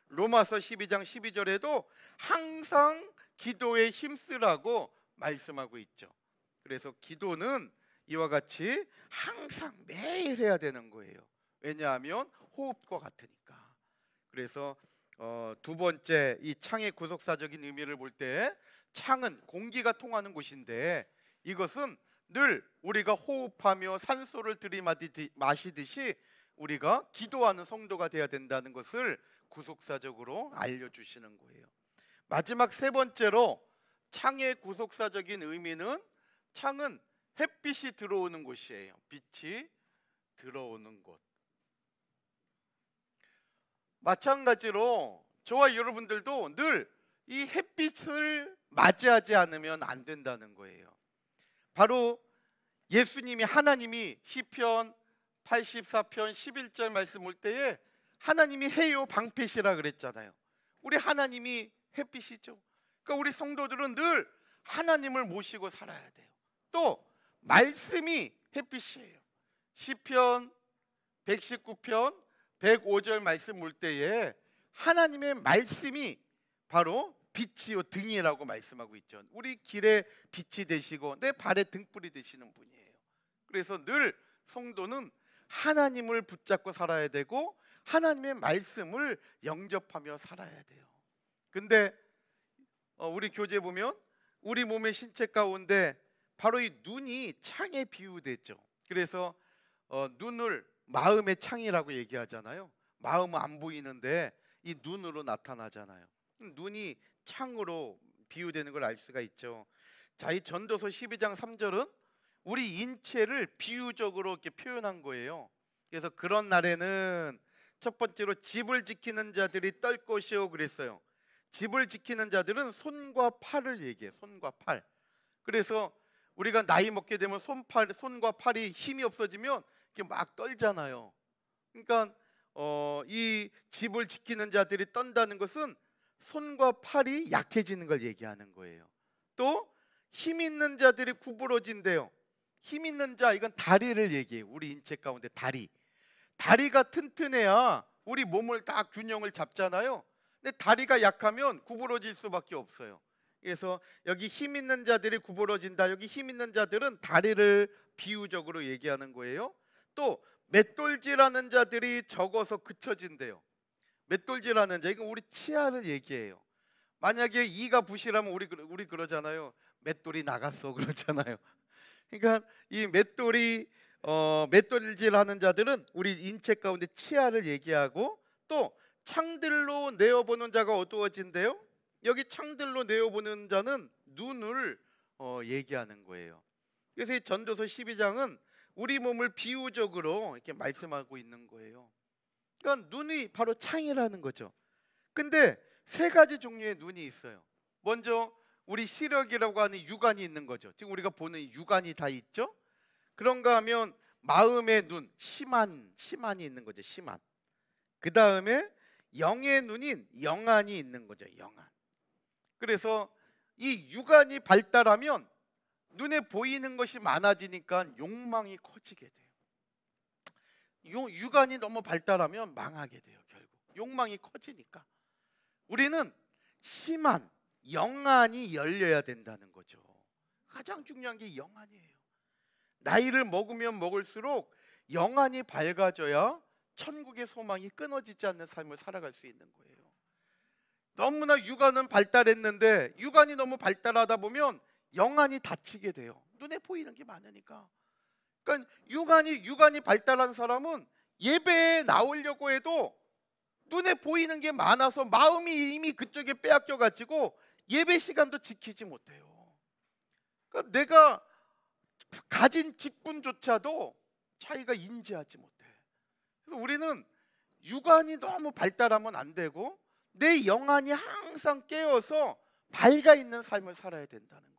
Speaker 1: 로마서 12장 12절에도 항상 기도에 힘쓰라고 말씀하고 있죠. 그래서 기도는 이와 같이 항상 매일 해야 되는 거예요. 왜냐하면 호흡과 같으니까. 그래서 두 번째, 이 창의 구속사적인 의미를 볼 때 창은 공기가 통하는 곳인데 이것은 늘 우리가 호흡하며 산소를 들이마시듯이 우리가 기도하는 성도가 되어야 된다는 것을 구속사적으로 알려주시는 거예요. 마지막 세 번째로 창의 구속사적인 의미는 창은 햇빛이 들어오는 곳이에요. 빛이 들어오는 곳. 마찬가지로 저와 여러분들도 늘 이 햇빛을 맞이하지 않으면 안 된다는 거예요. 바로 예수님이, 하나님이 시편 84편 11절 말씀 올 때에 하나님이 해요 방패시라 그랬잖아요. 우리 하나님이 햇빛이죠. 그러니까 우리 성도들은 늘 하나님을 모시고 살아야 돼요. 또 말씀이 햇빛이에요. 시편 119편 105절 말씀 올 때에 하나님의 말씀이 바로 빛이요 등이라고 말씀하고 있죠. 우리 길에 빛이 되시고 내 발에 등불이 되시는 분이에요. 그래서 늘 성도는 하나님을 붙잡고 살아야 되고 하나님의 말씀을 영접하며 살아야 돼요. 근데 우리 교재 보면 우리 몸의 신체 가운데 바로 이 눈이 창에 비유됐죠. 그래서 눈을 마음의 창이라고 얘기하잖아요. 마음은 안 보이는데 이 눈으로 나타나잖아요. 눈이 창으로 비유되는 걸 알 수가 있죠. 자, 이 전도서 12장 3절은 우리 인체를 비유적으로 이렇게 표현한 거예요. 그래서 그런 날에는 첫 번째로 집을 지키는 자들이 떨 것이요 그랬어요. 집을 지키는 자들은 손과 팔을 얘기해요. 손과 팔. 그래서 우리가 나이 먹게 되면 손과 팔이 힘이 없어지면 이렇게 막 떨잖아요. 그러니까 이 집을 지키는 자들이 떤다는 것은 손과 팔이 약해지는 걸 얘기하는 거예요. 또 힘 있는 자들이 구부러진대요. 힘 있는 자, 이건 다리를 얘기해요. 우리 인체 가운데 다리가 튼튼해야 우리 몸을 다 균형을 잡잖아요. 근데 다리가 약하면 구부러질 수밖에 없어요. 그래서 여기 힘 있는 자들이 구부러진다. 여기 힘 있는 자들은 다리를 비유적으로 얘기하는 거예요. 또 맷돌질하는 자들이 적어서 그쳐진대요. 맷돌질하는 자, 이건 우리 치아를 얘기해요. 만약에 이가 부실하면 우리 그러잖아요. 맷돌이 나갔어 그러잖아요. 그러니까 이 맷돌질하는 자들은 우리 인체 가운데 치아를 얘기하고, 또 창들로 내어보는 자가 어두워진대요. 여기 창들로 내어보는 자는 눈을 얘기하는 거예요. 그래서 이 전도서 12장은 우리 몸을 비유적으로 이렇게 말씀하고 있는 거예요. 그러니까 눈이 바로 창이라는 거죠. 근데 세 가지 종류의 눈이 있어요. 먼저 우리 시력이라고 하는 육안이 있는 거죠. 지금 우리가 보는 육안이 다 있죠. 그런가 하면 마음의 눈, 심안이 있는 거죠. 심안. 그 다음에 영의 눈인 영안이 있는 거죠. 영안. 그래서 이 육안이 발달하면 눈에 보이는 것이 많아지니까 욕망이 커지게 돼요. 육안이 너무 발달하면 망하게 돼요. 결국 욕망이 커지니까 우리는 심안, 영안이 열려야 된다는 거죠. 가장 중요한 게 영안이에요. 나이를 먹으면 먹을수록 영안이 밝아져야 천국의 소망이 끊어지지 않는 삶을 살아갈 수 있는 거예요. 너무나 육안은 발달했는데 육안이 너무 발달하다 보면 영안이 닫히게 돼요. 눈에 보이는 게 많으니까. 그러니까 육안이 발달한 사람은 예배에 나오려고 해도 눈에 보이는 게 많아서 마음이 이미 그쪽에 빼앗겨 가지고 예배 시간도 지키지 못해요. 그러니까 내가 가진 직분조차도 자기가 인지하지 못해. 그래서 우리는 육안이 너무 발달하면 안 되고 내 영안이 항상 깨어서 밝아 있는 삶을 살아야 된다는 거예요.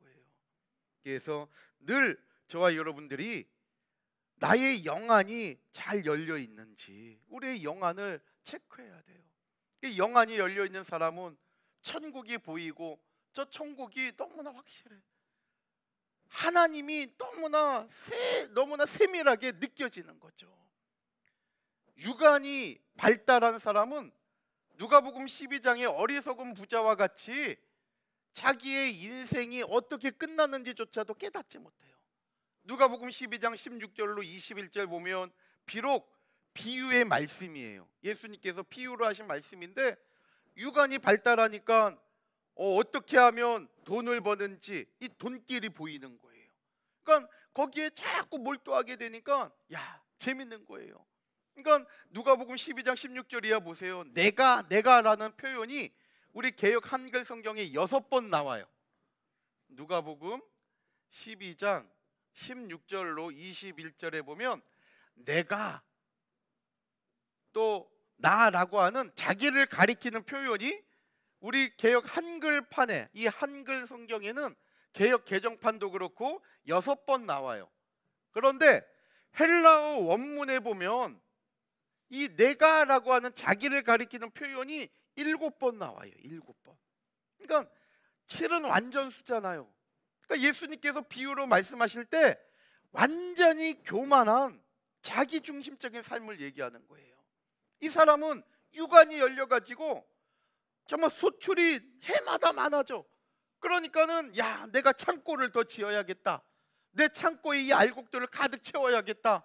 Speaker 1: 그래서 늘 저와 여러분들이 나의 영안이 잘 열려 있는지 우리의 영안을 체크해야 돼요. 영안이 열려 있는 사람은 천국이 보이고 저 천국이 너무나 확실해. 하나님이 너무나 세밀하게 느껴지는 거죠. 육안이 발달한 사람은 누가복음 12장의 어리석은 부자와 같이 자기의 인생이 어떻게 끝났는지조차도 깨닫지 못해요. 누가복음 12장 16절로 21절 보면 비록 비유의 말씀이에요. 예수님께서 비유로 하신 말씀인데 육안이 발달하니까 어떻게 하면 돈을 버는지 이 돈길이 보이는 거예요. 그러니까 거기에 자꾸 몰두하게 되니까 재밌는 거예요. 그러니까 누가복음 12장 16절이야 보세요. 내가라는 표현이 우리 개역 한글 성경에 6번 나와요. 누가복음 12장 16절로 21절에 보면 내가 또 나라고 하는 자기를 가리키는 표현이 우리 개역 한글판에 이 한글 성경에는 개역 개정판도 그렇고 6번 나와요. 그런데 헬라어 원문에 보면 이 내가라고 하는 자기를 가리키는 표현이 7번 나와요. 7번. 그러니까 7은 완전 수잖아요. 그러니까 예수님께서 비유로 말씀하실 때 완전히 교만한 자기중심적인 삶을 얘기하는 거예요. 이 사람은 육안이 열려가지고 정말 소출이 해마다 많아져. 그러니까는 내가 창고를 더 지어야겠다. 내 창고에 이 알곡들을 가득 채워야겠다.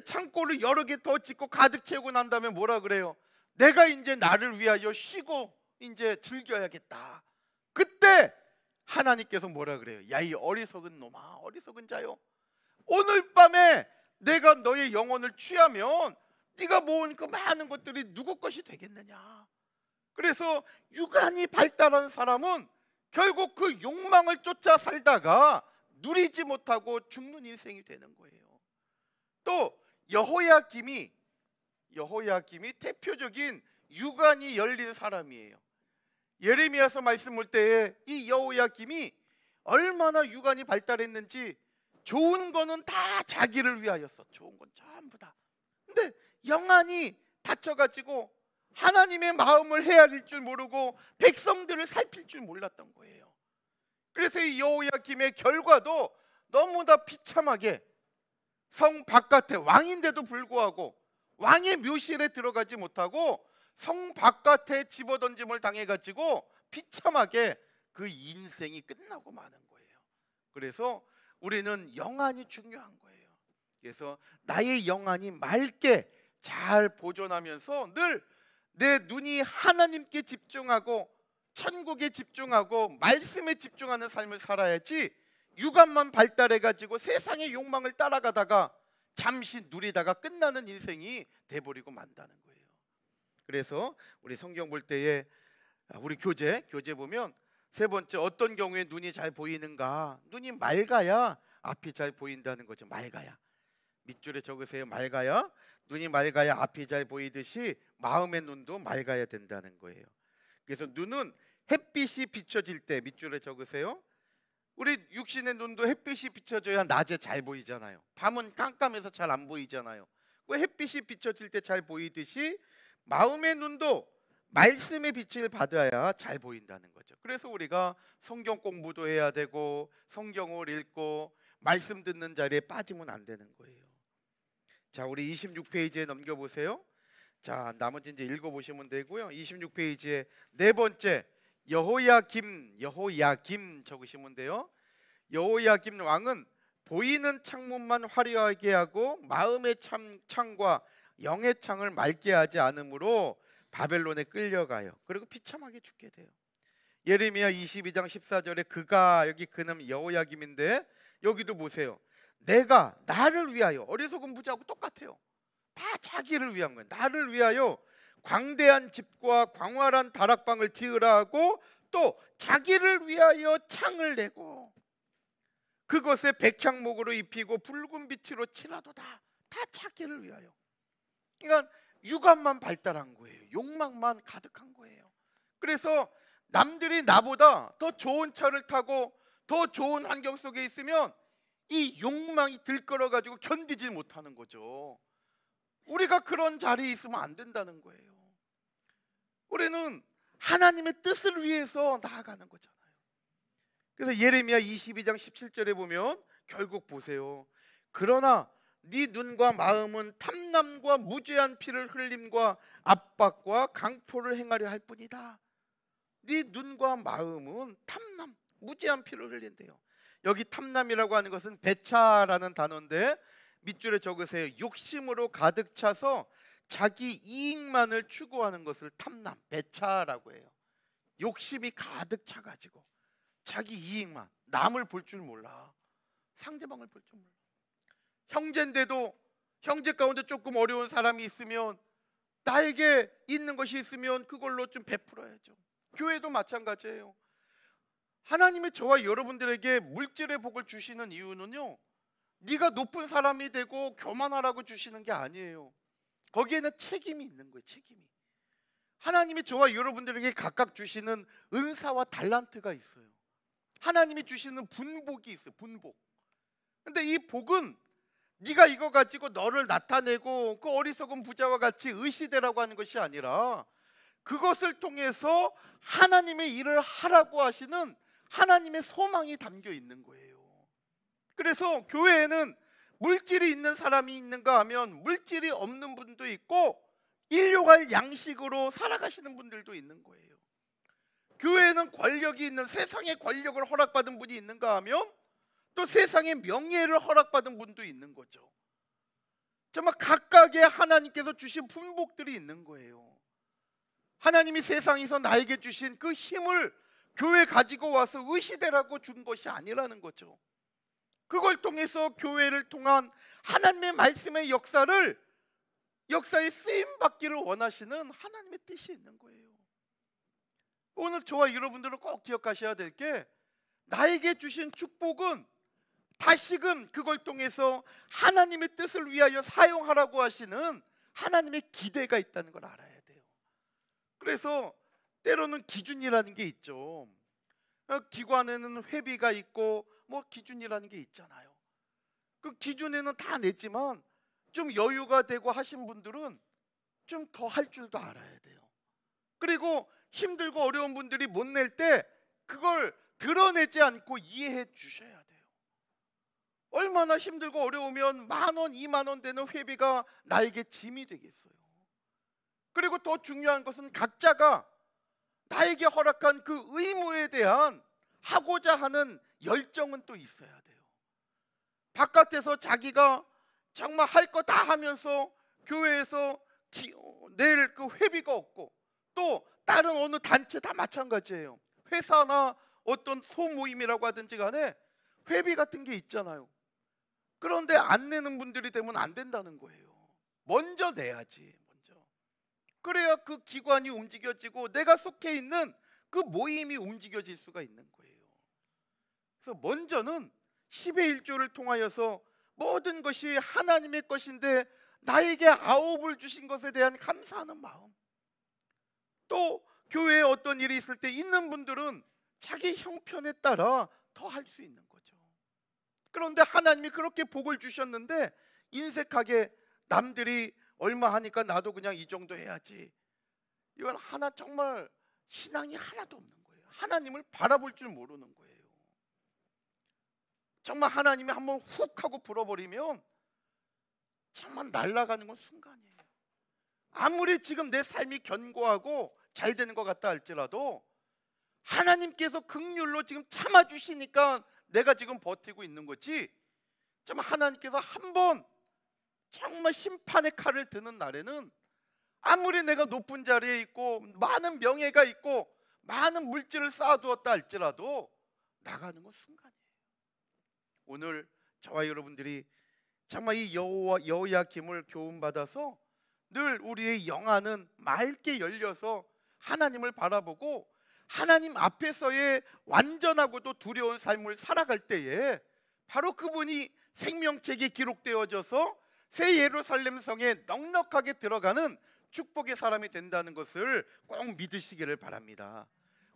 Speaker 1: 창고를 여러 개 더 짓고 가득 채우고 난 다음에 뭐라 그래요? 내가 이제 나를 위하여 쉬고 이제 즐겨야겠다. 그때 하나님께서 뭐라 그래요? 이 어리석은 놈아, 어리석은 자요, 오늘 밤에 내가 너의 영혼을 취하면 네가 모은 그 많은 것들이 누구 것이 되겠느냐. 그래서 육안이 발달한 사람은 결국 그 욕망을 쫓아 살다가 누리지 못하고 죽는 인생이 되는 거예요. 또 여호야김이 대표적인 육안이 열린 사람이에요. 예레미야서 말씀 볼 때에 이 여호야김이 얼마나 육안이 발달했는지 좋은 거는 다 자기를 위하였어. 좋은 건 전부 다. 근데 영안이 닫혀가지고 하나님의 마음을 헤아릴 줄 모르고 백성들을 살필 줄 몰랐던 거예요. 그래서 이 여호야김의 결과도 너무나 비참하게 성 바깥에 왕인데도 불구하고 왕의 묘실에 들어가지 못하고 성 바깥에 집어던짐을 당해가지고 비참하게 그 인생이 끝나고 마는 거예요. 그래서 우리는 영안이 중요한 거예요. 그래서 나의 영안이 맑게 잘 보존하면서 늘 내 눈이 하나님께 집중하고 천국에 집중하고 말씀에 집중하는 삶을 살아야지 육안만 발달해가지고 세상의 욕망을 따라가다가 잠시 누리다가 끝나는 인생이 돼버리고 만다는 거예요. 그래서 우리 성경 볼 때에 우리 교재 보면 세 번째 어떤 경우에 눈이 잘 보이는가? 눈이 맑아야 앞이 잘 보인다는 거죠. 맑아야. 밑줄에 적으세요. 맑아야. 눈이 맑아야 앞이 잘 보이듯이 마음의 눈도 맑아야 된다는 거예요. 그래서 눈은 햇빛이 비춰질 때, 밑줄에 적으세요. 우리 육신의 눈도 햇빛이 비춰져야 낮에 잘 보이잖아요. 밤은 깜깜해서 잘 안 보이잖아요. 그 햇빛이 비춰질 때 잘 보이듯이 마음의 눈도 말씀의 빛을 받아야 잘 보인다는 거죠. 그래서 우리가 성경 공부도 해야 되고 성경을 읽고 말씀 듣는 자리에 빠지면 안 되는 거예요. 자, 우리 26페이지에 넘겨보세요. 자, 나머지 이제 읽어보시면 되고요. 26페이지에 네 번째, 여호야김 적으시면 돼요. 여호야김 왕은 보이는 창문만 화려하게 하고 마음의 창과 영의 창을 맑게 하지 않으므로 바벨론에 끌려가요. 그리고 비참하게 죽게 돼요. 예레미야 22장 14절에 그가, 여기 그는 여호야김인데 여기도 보세요. 내가 나를 위하여, 어리석은 부자하고 똑같아요. 다 자기를 위한 거예요. 나를 위하여 광대한 집과 광활한 다락방을 지으라 하고 또 자기를 위하여 창을 내고 그것에 백향목으로 입히고 붉은 빛으로 칠하도다. 다 자기를 위하여. 그러니까 육안만 발달한 거예요. 욕망만 가득한 거예요. 그래서 남들이 나보다 더 좋은 차를 타고 더 좋은 환경 속에 있으면 이 욕망이 들끓어 가지고 견디지 못하는 거죠. 우리가 그런 자리에 있으면 안 된다는 거예요. 우리는 하나님의 뜻을 위해서 나아가는 거잖아요. 그래서 예레미야 22장 17절에 보면 결국 보세요. 그러나 네 눈과 마음은 탐남과 무죄한 피를 흘림과 압박과 강포를 행하려 할 뿐이다. 네 눈과 마음은 탐남, 무죄한 피를 흘린대요. 여기 탐남이라고 하는 것은 배차라는 단어인데 밑줄에 적으세요. 욕심으로 가득 차서 자기 이익만을 추구하는 것을 탐남, 배차라고 해요. 욕심이 가득 차가지고 자기 이익만, 남을 볼 줄 몰라. 상대방을 볼 줄 몰라. 형제인데도 형제 가운데 조금 어려운 사람이 있으면 나에게 있는 것이 있으면 그걸로 좀 베풀어야죠. 교회도 마찬가지예요. 하나님이 저와 여러분들에게 물질의 복을 주시는 이유는요, 네가 높은 사람이 되고 교만하라고 주시는 게 아니에요. 거기에는 책임이 있는 거예요. 책임이. 하나님이 저와 여러분들에게 각각 주시는 은사와 달란트가 있어요. 하나님이 주시는 분복이 있어요. 분복. 근데 이 복은 네가 이거 가지고 너를 나타내고 그 어리석은 부자와 같이 의시되라고 하는 것이 아니라 그것을 통해서 하나님의 일을 하라고 하시는 하나님의 소망이 담겨 있는 거예요. 그래서 교회에는 물질이 있는 사람이 있는가 하면 물질이 없는 분도 있고 일용할 양식으로 살아가시는 분들도 있는 거예요. 교회에는 권력이 있는, 세상의 권력을 허락받은 분이 있는가 하면 또 세상의 명예를 허락받은 분도 있는 거죠. 정말 각각의 하나님께서 주신 분복들이 있는 거예요. 하나님이 세상에서 나에게 주신 그 힘을 교회 가지고 와서 의시되라고 준 것이 아니라는 거죠. 그걸 통해서 교회를 통한 하나님의 말씀의 역사에 쓰임 받기를 원하시는 하나님의 뜻이 있는 거예요. 오늘 저와 여러분들은 꼭 기억하셔야 될 게, 나에게 주신 축복은 다시금 그걸 통해서 하나님의 뜻을 위하여 사용하라고 하시는 하나님의 기대가 있다는 걸 알아야 돼요. 그래서 때로는 기준이라는 게 있죠. 기관에는 회비가 있고 뭐 기준이라는 게 있잖아요. 그 기준에는 다 냈지만 좀 여유가 되고 하신 분들은 좀 더 할 줄도 알아야 돼요. 그리고 힘들고 어려운 분들이 못 낼 때 그걸 드러내지 않고 이해해 주셔야 돼요. 얼마나 힘들고 어려우면 10,000원, 20,000원 되는 회비가 나에게 짐이 되겠어요. 그리고 더 중요한 것은 각자가 나에게 허락한 그 의무에 대한 하고자 하는 열정은 또 있어야 돼요. 바깥에서 자기가 정말 할 거 다 하면서 교회에서 낼 그 회비가 없고, 또 다른 어느 단체 다 마찬가지예요. 회사나 어떤 소모임이라고 하든지 간에 회비 같은 게 있잖아요. 그런데 안 내는 분들이 되면 안 된다는 거예요. 먼저 내야지. 먼저. 그래야 그 기관이 움직여지고 내가 속해 있는 그 모임이 움직여질 수가 있는 거예요. 그래서 먼저는 10의 1조를 통하여서 모든 것이 하나님의 것인데 나에게 9을 주신 것에 대한 감사하는 마음, 또 교회에 어떤 일이 있을 때 있는 분들은 자기 형편에 따라 더 할 수 있는 거죠. 그런데 하나님이 그렇게 복을 주셨는데 인색하게 남들이 얼마 하니까 나도 그냥 이 정도 해야지, 이건 정말 신앙이 하나도 없는 거예요. 하나님을 바라볼 줄 모르는 거예요. 정말 하나님이 한번 훅 하고 불어버리면 정말 날아가는 건 순간이에요. 아무리 지금 내 삶이 견고하고 잘 되는 것 같다 할지라도 하나님께서 긍휼로 지금 참아주시니까 내가 지금 버티고 있는 거지, 정말 하나님께서 한번 정말 심판의 칼을 드는 날에는 아무리 내가 높은 자리에 있고 많은 명예가 있고 많은 물질을 쌓아두었다 할지라도 나가는 건 순간이에요. 오늘 저와 여러분들이 정말 이 여호야김을 교훈받아서 늘 우리의 영안은 맑게 열려서 하나님을 바라보고 하나님 앞에서의 완전하고도 두려운 삶을 살아갈 때에 바로 그분이 생명책에 기록되어져서 새 예루살렘 성에 넉넉하게 들어가는 축복의 사람이 된다는 것을 꼭 믿으시기를 바랍니다.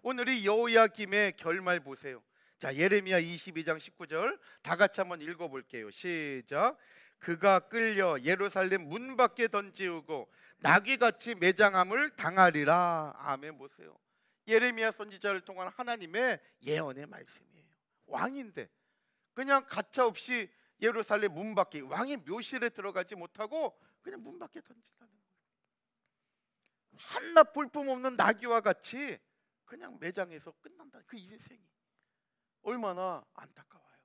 Speaker 1: 오늘 이 여호야김의 결말 보세요. 자, 예레미야 22장 19절 다 같이 한번 읽어볼게요. 시작. 그가 끌려 예루살렘 문 밖에 던지우고 나귀같이 매장함을 당하리라. 아멘. 보세요. 예레미야 선지자를 통한 하나님의 예언의 말씀이에요. 왕인데 그냥 가차없이 예루살렘 문 밖에, 왕의 묘실에 들어가지 못하고 그냥 문 밖에 던진다는 거예요. 한낱 볼품없는 나귀와 같이 그냥 매장에서 끝난다. 그 인생이 얼마나 안타까워요.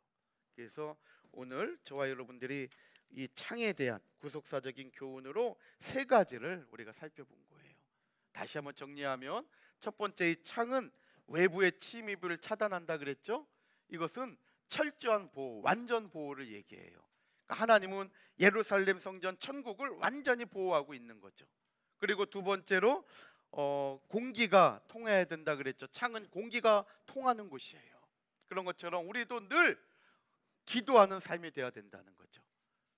Speaker 1: 그래서 오늘 저와 여러분들이 이 창에 대한 구속사적인 교훈으로 세 가지를 우리가 살펴본 거예요. 다시 한번 정리하면 첫 번째, 이 창은 외부의 침입을 차단한다 그랬죠. 이것은 철저한 보호, 완전 보호를 얘기해요. 그러니까 하나님은 예루살렘 성전 천국을 완전히 보호하고 있는 거죠. 그리고 두 번째로 공기가 통해야 된다 그랬죠. 창은 공기가 통하는 곳이에요. 그런 것처럼 우리도 늘 기도하는 삶이 되어야 된다는 거죠.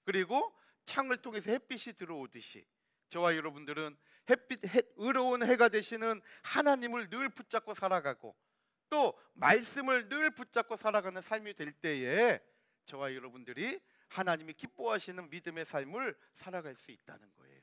Speaker 1: 그리고 창을 통해서 햇빛이 들어오듯이 저와 여러분들은 의로운 해가 되시는 하나님을 늘 붙잡고 살아가고 또 말씀을 늘 붙잡고 살아가는 삶이 될 때에 저와 여러분들이 하나님이 기뻐하시는 믿음의 삶을 살아갈 수 있다는 거예요.